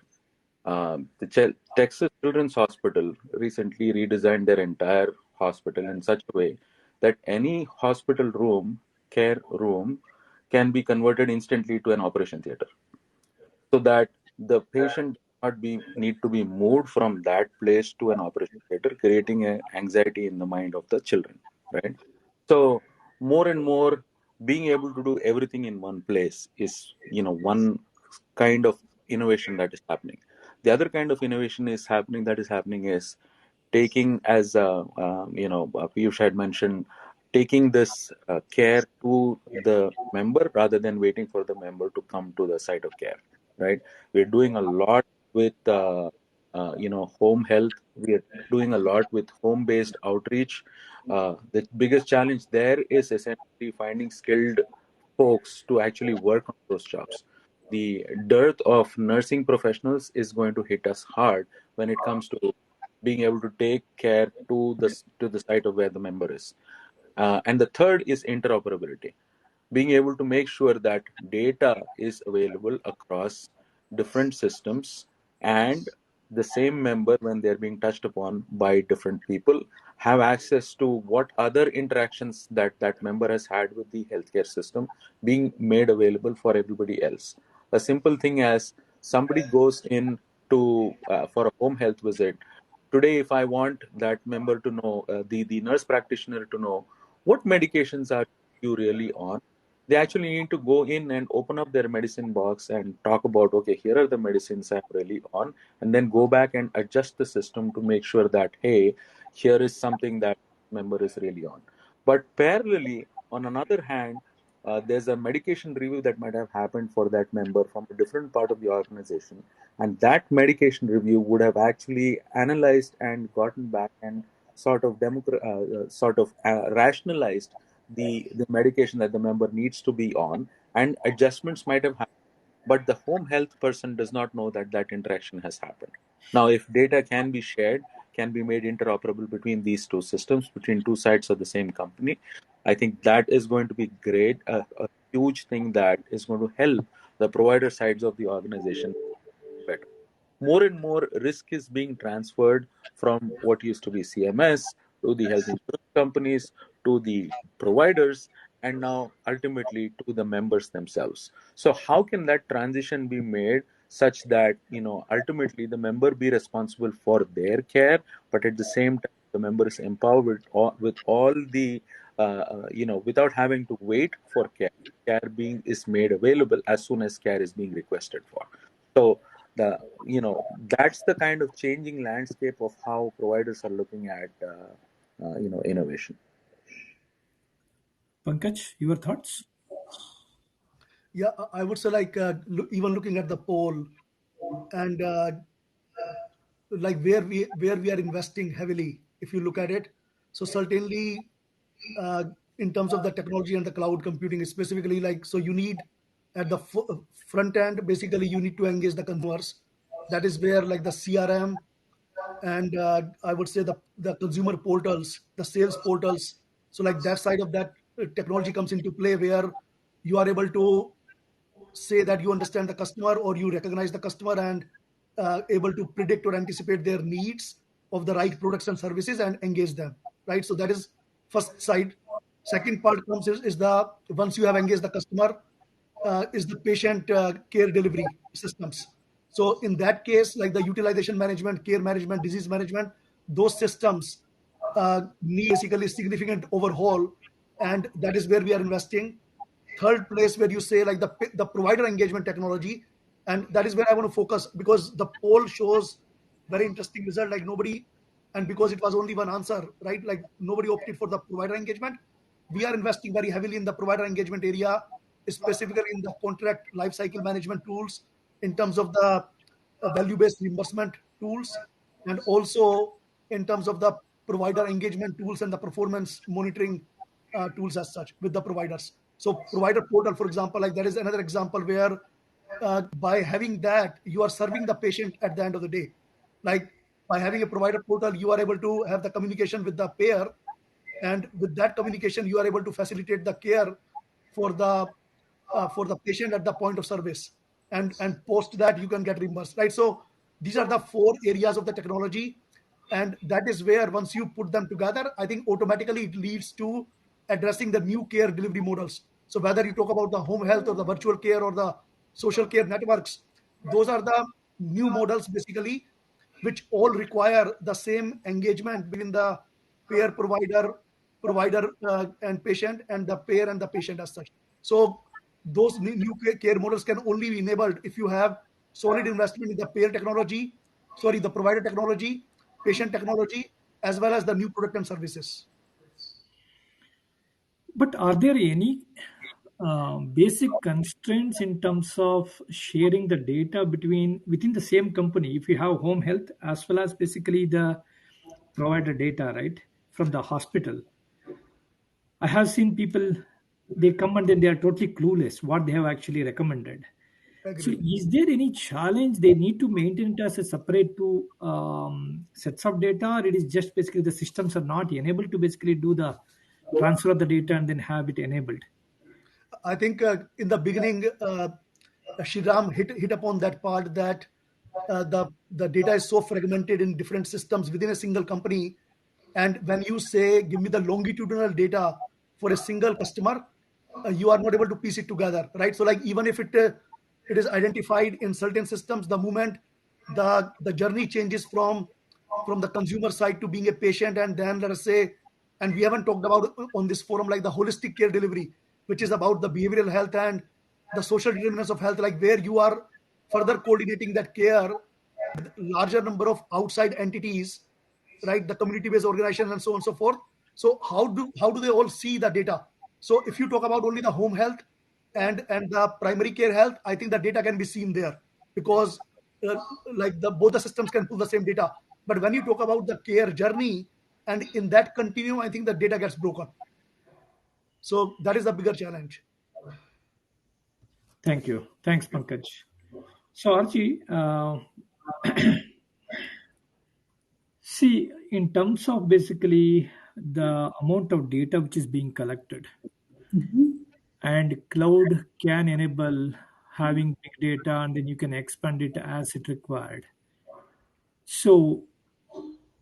The Texas Children's Hospital recently redesigned their entire hospital in such a way that any hospital room, care room, can be converted instantly to an operation theater, so that the patient does not need to be moved from that place to an operation theater, creating an anxiety in the mind of the children, right? So more and more, being able to do everything in one place is, one kind of innovation that is happening. The other kind of innovation that is happening is taking, as Piyush had mentioned, taking this care to the member rather than waiting for the member to come to the site of care, right? We're doing a lot with home health. We are doing a lot with home based outreach. The biggest challenge there is essentially finding skilled folks to actually work on those jobs. The dearth of nursing professionals is going to hit us hard when it comes to being able to take care to the site of where the member is. And the third is interoperability, being able to make sure that data is available across different systems, and the same member, when they're being touched upon by different people, have access to what other interactions that member has had with the healthcare system being made available for everybody else. A simple thing as somebody goes in to for a home health visit today. If I want that member to know, the nurse practitioner to know what medications are you really on, they actually need to go in and open up their medicine box and talk about, okay, here are the medicines I'm really on, and then go back and adjust the system to make sure that, hey, here is something that member is really on. But parallelly, on another hand, there's a medication review that might have happened for that member from a different part of the organization, and that medication review would have actually analyzed and gotten back and rationalized the medication that the member needs to be on, and adjustments might have happened, but the home health person does not know that that interaction has happened. Now, if data can be shared, can be made interoperable between these two systems, between two sides of the same company, I think that is going to be great, a huge thing that is going to help the provider sides of the organization better. more and more risk is being transferred from what used to be CMS to the health insurance companies to the providers and now ultimately to the members themselves. So how can that transition be made such that ultimately the member be responsible for their care, but at the same time the member is empowered with all the without having to wait for care being is made available as soon as care is being requested for. So the that's the kind of changing landscape of how providers are looking at innovation.
Pankaj, your thoughts?
Yeah, I would say like even looking at the poll and like where we are investing heavily. If you look at it, so certainly uh, in terms of the technology and the cloud computing specifically, like so you need at the front end basically you need to engage the consumers. That is where like the CRM and I would say the consumer portals, the sales portals. So like that side of that technology comes into play where you are able to say that you understand the customer or you recognize the customer and able to predict or anticipate their needs of the right products and services and engage them, right? So that is first side. Second part comes is the once you have engaged the customer, is the patient care delivery systems. So in that case, like the utilization management, care management, disease management, those systems need basically significant overhaul, and that is where we are investing. Third place where you say like the provider engagement technology, and that is where I want to focus because the poll shows very interesting result. Like nobody, and because it was only one answer, right? Like nobody opted for the provider engagement. We are investing very heavily in the provider engagement area, specifically in the contract lifecycle management tools, in terms of the value-based reimbursement tools, and also in terms of the provider engagement tools and the performance monitoring tools as such with the providers. So provider portal, for example, like that is another example where by having that, you are serving the patient at the end of the day. Like by having a provider portal, you are able to have the communication with the payer, and with that communication, you are able to facilitate the care for the patient at the point of service, and post that you can get reimbursed, right? So these are the four areas of the technology, and that is where once you put them together, I think automatically it leads to addressing the new care delivery models. So whether you talk about the home health or the virtual care or the social care networks, those are the new models basically, which all require the same engagement between the payer provider and patient, and the payer and the patient as such. So those new care models can only be enabled if you have solid investment in the payer technology, sorry, the provider technology, patient technology, as well as the new product and services.
But are there any basic constraints in terms of sharing the data between within the same company if you have home health as well as basically the provider data, right, from the hospital? I have seen people, they come and then they are totally clueless what they have actually recommended. So
Agree.
is there any challenge they need to maintain it as a separate two sets of data, or it is just basically the systems are not enabled to basically do the transfer of the data and then have it enabled?
I think in the beginning, Shriram hit upon that part that the data is so fragmented in different systems within a single company, and when you say give me the longitudinal data for a single customer, you are not able to piece it together, right? So like even if it is identified in certain systems, the moment the journey changes from the consumer side to being a patient, and then let us say, and we haven't talked about on this forum like the holistic care delivery, which is about the behavioral health and the social determinants of health, like where you are further coordinating that care with larger number of outside entities, right? The community-based organizations and so on and so forth. So how do they all see the data? So if you talk about only the home health and the primary care health, I think the data can be seen there because uh, like the both the systems can pull the same data. But when you talk about the care journey and in that continuum, I think the data gets broken. So that is the bigger challenge.
Thank you. Thanks, Pankaj. So, Archie, see, in terms of basically the amount of data which is being collected, and cloud can enable having big data and then you can expand it as it required. So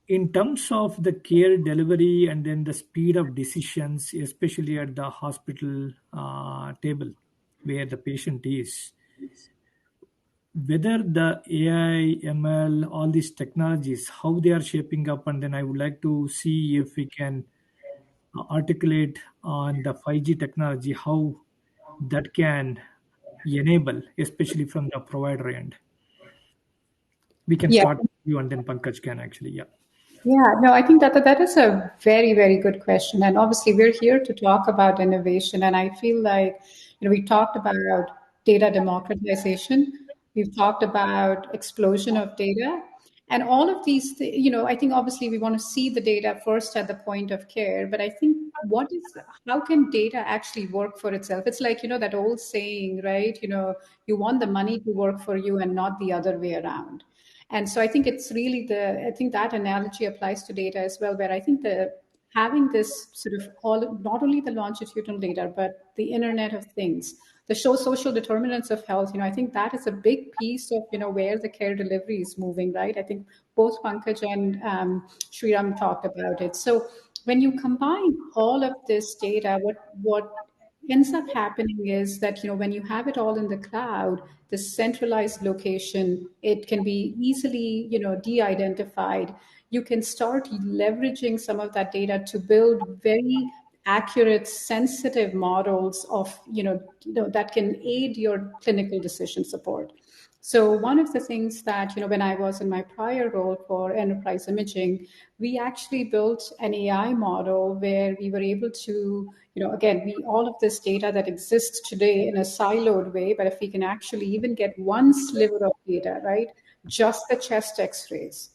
in terms of the care delivery and then the speed of decisions, especially at the hospital table where the patient is, whether the AI, ML, all these technologies, how they are shaping up, and then I would like to see if we can articulate on the 5G technology, how that can enable, especially from the provider end. We can
Yeah.
start with you, and then Pankaj can actually, yeah.
Yeah, no, I think that is a very, very good question. And obviously, we're here to talk about innovation. And I feel like, we talked about data democratization, we've talked about explosion of data, and all of these, I think obviously we want to see the data first at the point of care. But I think how can data actually work for itself? It's like, that old saying, right? You want the money to work for you and not the other way around. And so I think it's really I think that analogy applies to data as well, where I think having this sort of not only the longitudinal data, but the Internet of Things, the social determinants of health, I think that is a big piece of, where the care delivery is moving, right? I think both Pankaj and Sriram talked about it. So when you combine all of this data, what ends up happening is that when you have it all in the cloud, this centralized location, it can be easily de-identified. You can start leveraging some of that data to build very accurate, sensitive models of that can aid your clinical decision support. So one of the things that, when I was in my prior role for enterprise imaging, we actually built an AI model where we were able to, again, all of this data that exists today in a siloed way, but if we can actually even get one sliver of data, right, just the chest x-rays,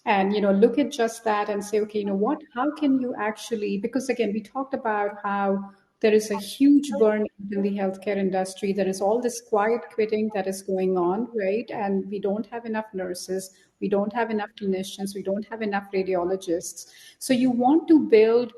and look at just that and say, okay, what, how can you actually, because again, we talked about how there is a huge burnout in the healthcare industry. There is all this quiet quitting that is going on, right? And we don't have enough nurses, we don't have enough clinicians, we don't have enough radiologists. So you want to build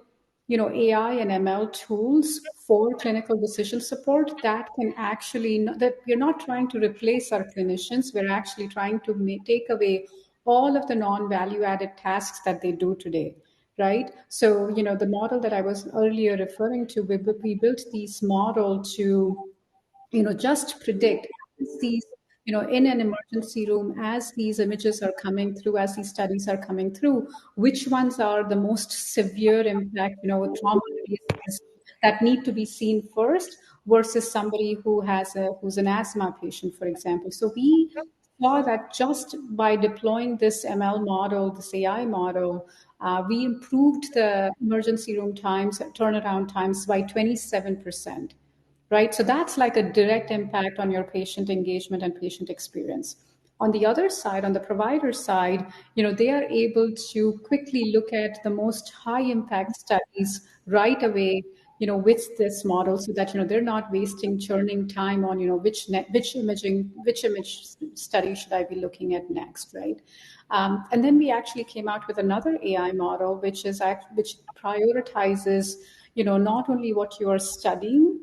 AI and ML tools for clinical decision support that can actually, that we're not trying to replace our clinicians, we're actually trying to take away all of the non-value added tasks that they do today, right? So, the model that I was earlier referring to, we built these model to just predict as these, in an emergency room, as these images are coming through, as these studies are coming through, which ones are the most severe impact, trauma cases that need to be seen first versus somebody who's an asthma patient, for example. So we saw that just by deploying this ML model, this AI model, we improved the emergency room times, turnaround times by 27%, right? So that's like a direct impact on your patient engagement and patient experience. On the other side, on the provider side, they are able to quickly look at the most high impact studies right away, with this model, so that they're not wasting churning time on which image study should I be looking at next, right? And then we actually came out with another AI model, which prioritizes, not only what you are studying,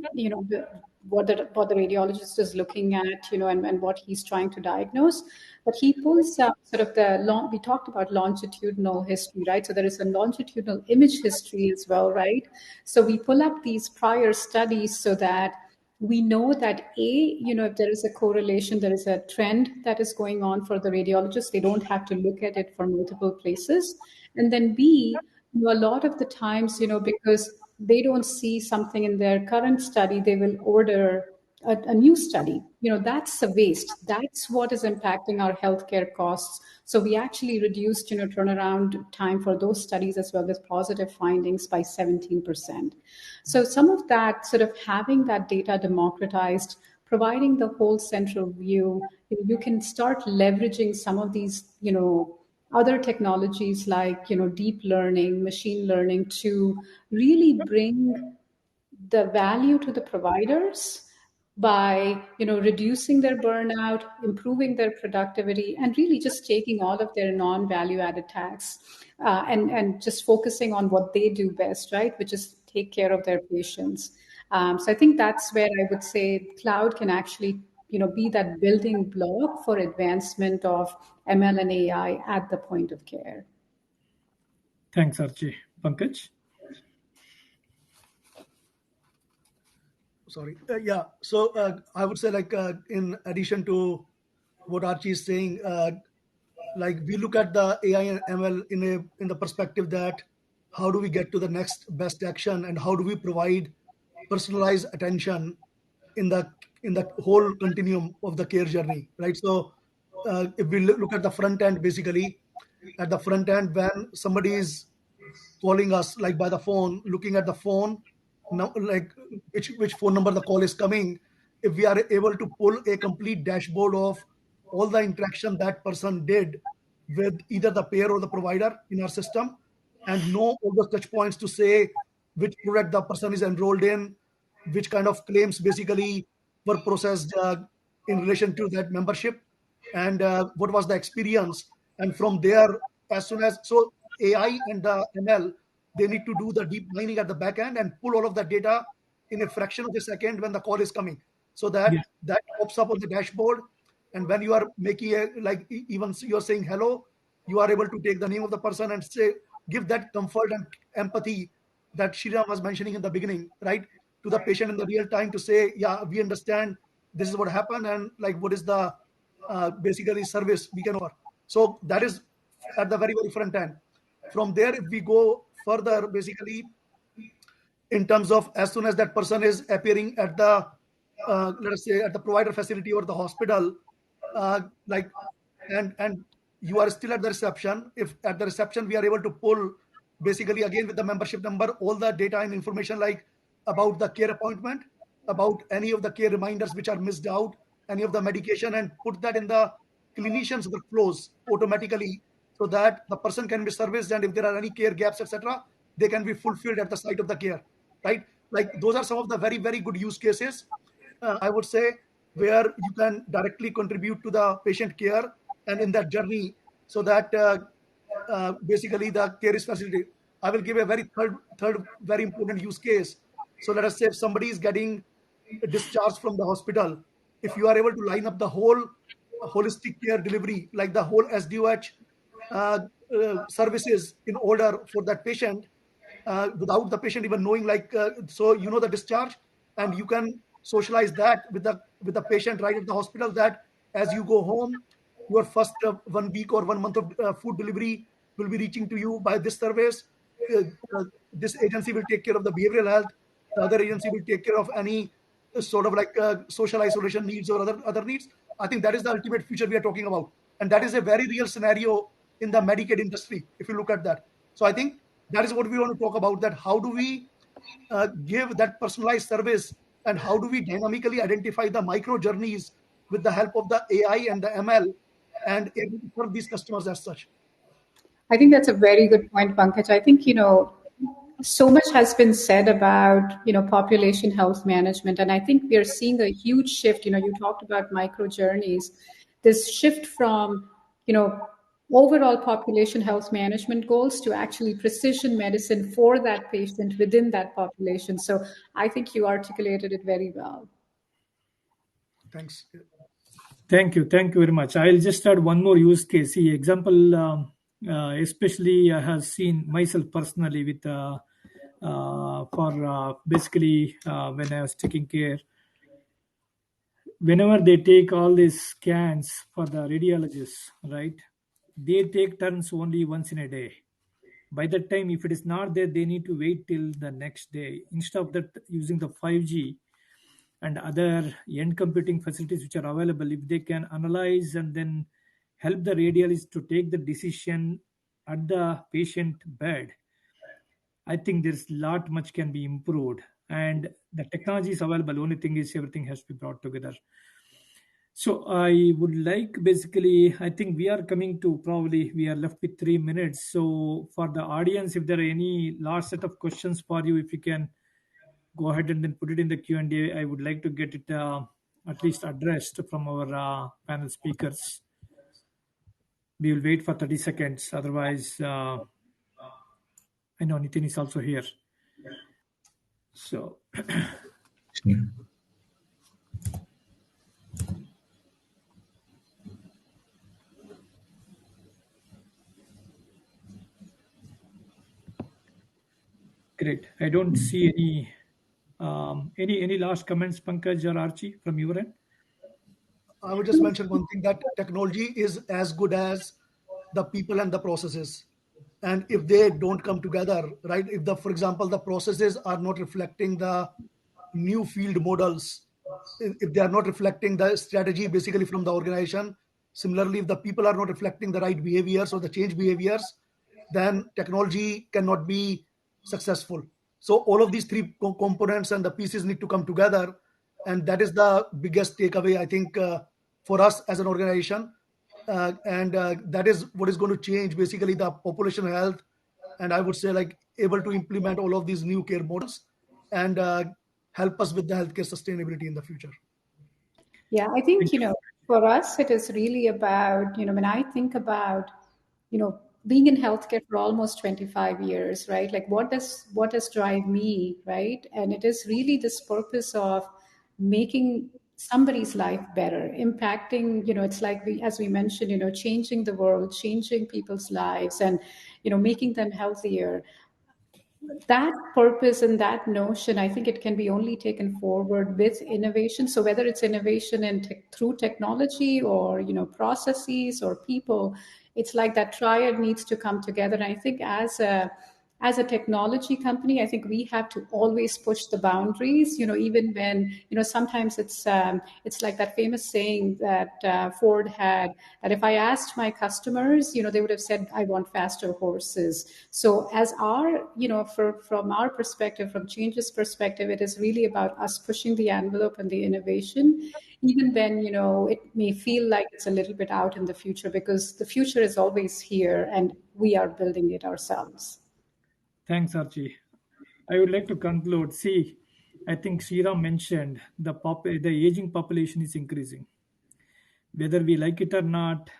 what the radiologist is looking at, and what he's trying to diagnose, but he pulls up sort of we talked about longitudinal history, right? So there is a longitudinal image history as well, right? So we pull up these prior studies so that we know that if there is a correlation, there is a trend that is going on for the radiologist, they don't have to look at it from multiple places. And then B, a lot of the times, because they don't see something in their current study, they will order a new study. That's a waste. That's what is impacting our healthcare costs. So we actually reduced, turnaround time for those studies as well, with positive findings by 17%. So some of that, sort of having that data democratized, providing the whole central view, you can start leveraging some of these, other technologies like deep learning, machine learning, to really bring the value to the providers by reducing their burnout, improving their productivity, and really just taking all of their non-value added tasks, and just focusing on what they do best, right, which is take care of their patients. So I think that's where I would say cloud can actually be that building block for advancement of ML and AI at the point of care.
Thanks, Archie. Pankaj?
Sorry. Yeah. So I would say, like, in addition to what Archie is saying, like, we look at the AI and ML in the perspective that how do we get to the next best action, and how do we provide personalized attention in the whole continuum of the care journey, right? So if we look at the front end, basically, at the front end, when somebody is calling us, like, by the phone, looking at the phone, now, like, which phone number the call is coming, if we are able to pull a complete dashboard of all the interaction that person did with either the payer or the provider in our system, and know all the touch points to say which product the person is enrolled in, which kind of claims basically were processed in relation to that membership, and what was the experience. And from there, as soon as, so AI and the ML, they need to do the deep mining at the back end and pull all of that data in a fraction of a second when the call is coming, so that
Yes.
that pops up on the dashboard. And when you are making a, like, even you're saying hello, you are able to take the name of the person and say, give that comfort and empathy that Shriram was mentioning in the beginning, right, to the patient in the real time, to say, yeah, we understand this is what happened, and, like, what is the basically service we can offer. So that is at the very front end. From there, if we go further, basically, in terms of, as soon as that person is appearing at the let us say at the provider facility or the hospital, like, and you are still at the reception, if at the reception we are able to pull, basically, again, with the membership number, all the data and information, like, about the care appointment, about any of the care reminders which are missed out, any of the medication, and put that in the clinician's workflows automatically, so that the person can be serviced, and if there are any care gaps, etc., they can be fulfilled at the site of the care, right? Like, those are some of the very good use cases, I would say, where you can directly contribute to the patient care and in that journey, so that basically the care is facilitated. I will give a very third very important use case. So let us say if somebody is getting discharged from the hospital, if you are able to line up the whole holistic care delivery, like the whole SDOH uh, services in order for that patient, without the patient even knowing, like, so the discharge, and you can socialize that with the patient right at the hospital, that as you go home, your first 1 week or 1 month of food delivery will be reaching to you by this service. uh, this agency will take care of the behavioral health, the other agency will take care of any sort of, like, social isolation needs or other needs. I think that is the ultimate future we are talking about, and that is a very real scenario in the Medicaid industry, if you look at that. So I think that is what we want to talk about, that how do we give that personalized service, and how do we dynamically identify the micro journeys with the help of the AI and the ML, and able to serve these customers as such.
I think that's a very good point, Pankaj. I think, so much has been said about, population health management. And I think we are seeing a huge shift. You talked about micro journeys, this shift from, overall population health management goals to actually precision medicine for that patient within that population. So I think you articulated it very well.
Thanks.
Thank you. Thank you very much. I'll just add one more use case. See, example, especially I have seen myself personally with for basically when I was taking care. Whenever they take all these scans for the radiologists, right? They take turns only once in a day. By that time, if it is not there, they need to wait till the next day. Instead of that, using the 5G and other end computing facilities which are available, if they can analyze and then help the radiologist to take the decision at the patient bed, I think there's a lot much can be improved. And the technology is available. Only thing is everything has to be brought together. So I would like, basically, I think we are coming to, probably we are left with 3 minutes. So for the audience, if there are any last set of questions for you, if you can go ahead and then put it in the Q&A, I would like to get it at least addressed from our panel speakers. We will wait for 30 seconds. Otherwise, I know Nitin is also here. So Great. I don't see any last comments, Pankaj or Archie, from your end?
I would just mention one thing, that technology is as good as the people and the processes. And if they don't come together, right? If the, for example, the processes are not reflecting the new field models, if they are not reflecting the strategy basically from the organization, similarly, if the people are not reflecting the right behaviors or the change behaviors, then technology cannot be successful. So all of these three components and the pieces need to come together, and that is the biggest takeaway, I think, for us as an organization. And that is what is going to change basically the population health, and I would say like able to implement all of these new care models and help us with the healthcare sustainability in the future.
Yeah, I think,
Thank you.
for us, it is really about, when I think about, being in healthcare for almost 25 years, right? Like what does drive me, right? And it is really this purpose of making somebody's life better, impacting, it's like as we mentioned, changing the world, changing people's lives, and, making them healthier. That purpose and that notion, I think it can be only taken forward with innovation. So whether it's innovation in through technology, or processes or people, it's like that triad needs to come together. And I think as a technology company, I think we have to always push the boundaries. Even when sometimes it's like that famous saying that Ford had, that if I asked my customers, they would have said, I want faster horses. So as our, from our perspective, from Change's perspective, it is really about us pushing the envelope and the innovation, even when, it may feel like it's a little bit out in the future, because the future is always here and we are building it ourselves.
Thanks, Archie. I would like to conclude. See, I think Sriram mentioned the aging population is increasing. Whether we like it or not,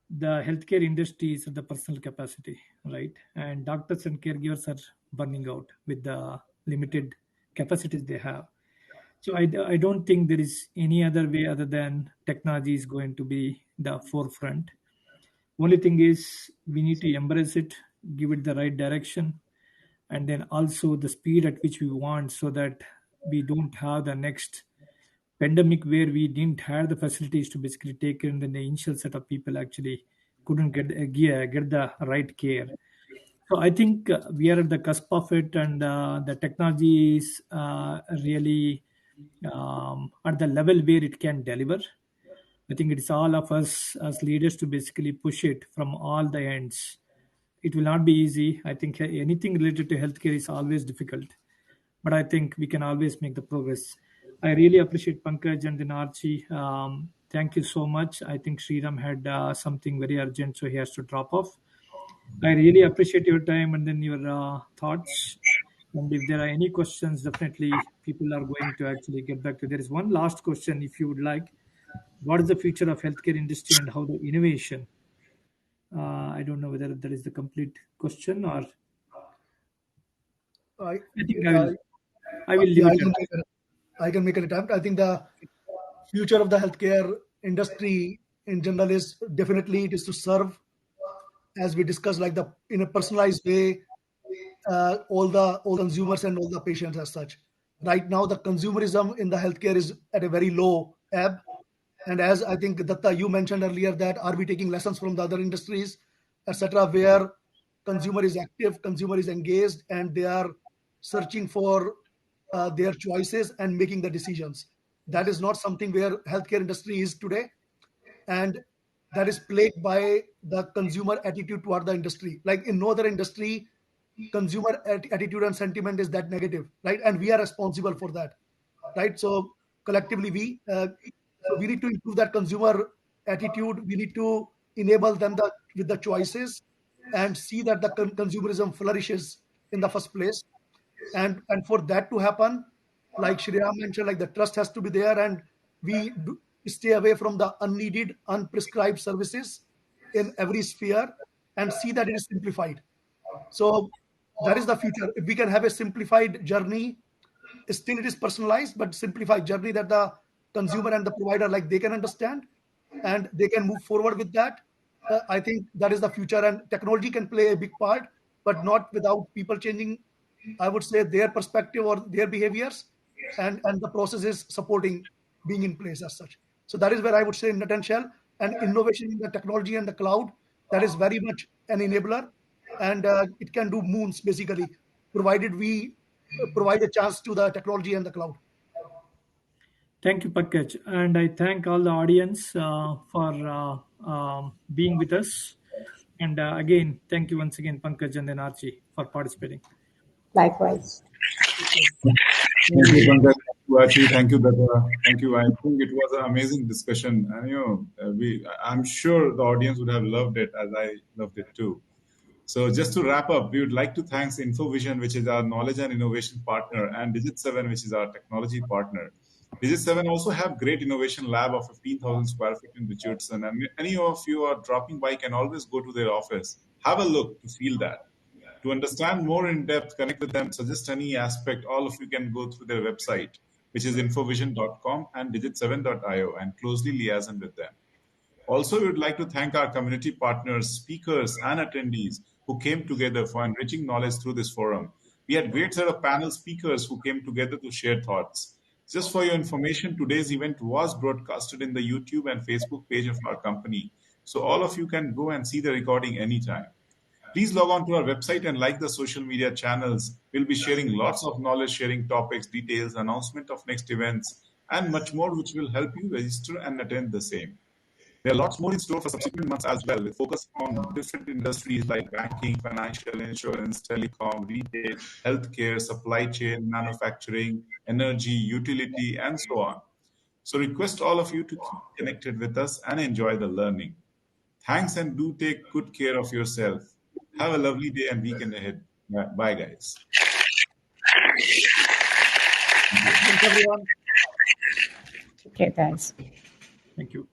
the healthcare industry is at the personal capacity, right? And doctors and caregivers are burning out with the limited capacities they have. So I don't think there is any other way other than technology is going to be the forefront. Only thing is we need to embrace it, give it the right direction, and then also the speed at which we want, so that we don't have the next pandemic where we didn't have the facilities to basically take in. The initial set of people actually couldn't get the right care. So I think we are at the cusp of it, and the technology is really at the level where it can deliver. I think it's all of us as leaders to basically push it from all the ends. It will not be easy. I think anything related to healthcare is always difficult, but I think we can always make the progress. I really appreciate Pankaj and then Archie. Thank you so much. I think Sriram had something very urgent, so he has to drop off. I really appreciate your time and then your thoughts. And if there are any questions, definitely people are going to actually get back to. There is one last question, if you would like. What is the future of healthcare industry and how the innovation? I don't know whether that is the complete question, or
I,
I think I
uh,
will. I will leave
yeah,
it at that.
I can make an attempt. I think the future of the healthcare industry in general is definitely it is to serve, as we discussed, like the in a personalized way, all consumers and all the patients as such. Right now, the consumerism in the healthcare is at a very low ebb, and as I think Datta you mentioned earlier, that are we taking lessons from the other industries, etc., where consumer is active, consumer is engaged, and they are searching for their choices and making the decisions. That is not something where healthcare industry is today, and that is plagued by the consumer attitude toward the industry. Like in no other industry, consumer attitude and sentiment is that negative, right? And we are responsible for that, right? So collectively, we need to improve that consumer attitude. We need to enable them with the choices and see that the consumerism flourishes in the first place. And for that to happen, like Shriram mentioned, like the trust has to be there, and we stay away from the unneeded, unprescribed services in every sphere, and see that it is simplified. So that is the future. If we can have a simplified journey, still it is personalized, but simplified journey that the consumer and the provider, like, they can understand and they can move forward with that. I think that is the future, and technology can play a big part, but not without people changing I would say, their perspective or their behaviors, and the processes supporting being in place as such. So that is where I would say, in a nutshell, and innovation in the technology and the cloud, that is very much an enabler, and it can do moons basically, provided we provide a chance to the technology and the cloud.
Thank you, Pankaj. And I thank all the audience for being with us. And again, thank you once again, Pankaj and then Archie, for participating.
Likewise.
Thank you, Pankaj. Thank you, Archie. Thank you, Dada. Thank you. I think it was an amazing discussion, and I'm sure the audience would have loved it as I loved it too. So just to wrap up, we would like to thank InfoVision, which is our knowledge and innovation partner, and Digit7, which is our technology partner. Digit7 also have great innovation lab of 15,000 square feet in Richardson, and any of you are dropping by can always go to their office. Have a look to feel that. To understand more in depth, connect with them, suggest any aspect, all of you can go through their website, which is infovision.com and digit7.io, and closely liaison with them. Also, we would like to thank our community partners, speakers, and attendees who came together for enriching knowledge through this forum. We had great set of panel speakers who came together to share thoughts. Just for your information, today's event was broadcasted in the YouTube and Facebook page of our company, so all of you can go and see the recording anytime. Please log on to our website and like the social media channels. We'll be sharing lots of knowledge sharing topics, details, announcement of next events, and much more, which will help you register and attend the same. There are lots more in store for subsequent months as well, with focus on different industries like banking, financial, insurance, telecom, retail, healthcare, supply chain, manufacturing, energy, utility, and so on. So request all of you to keep connected with us and enjoy the learning. Thanks, and do take good care of yourself. Have a lovely day and weekend ahead. Bye, guys.
Thanks, everyone.
Okay, guys.
Thank you.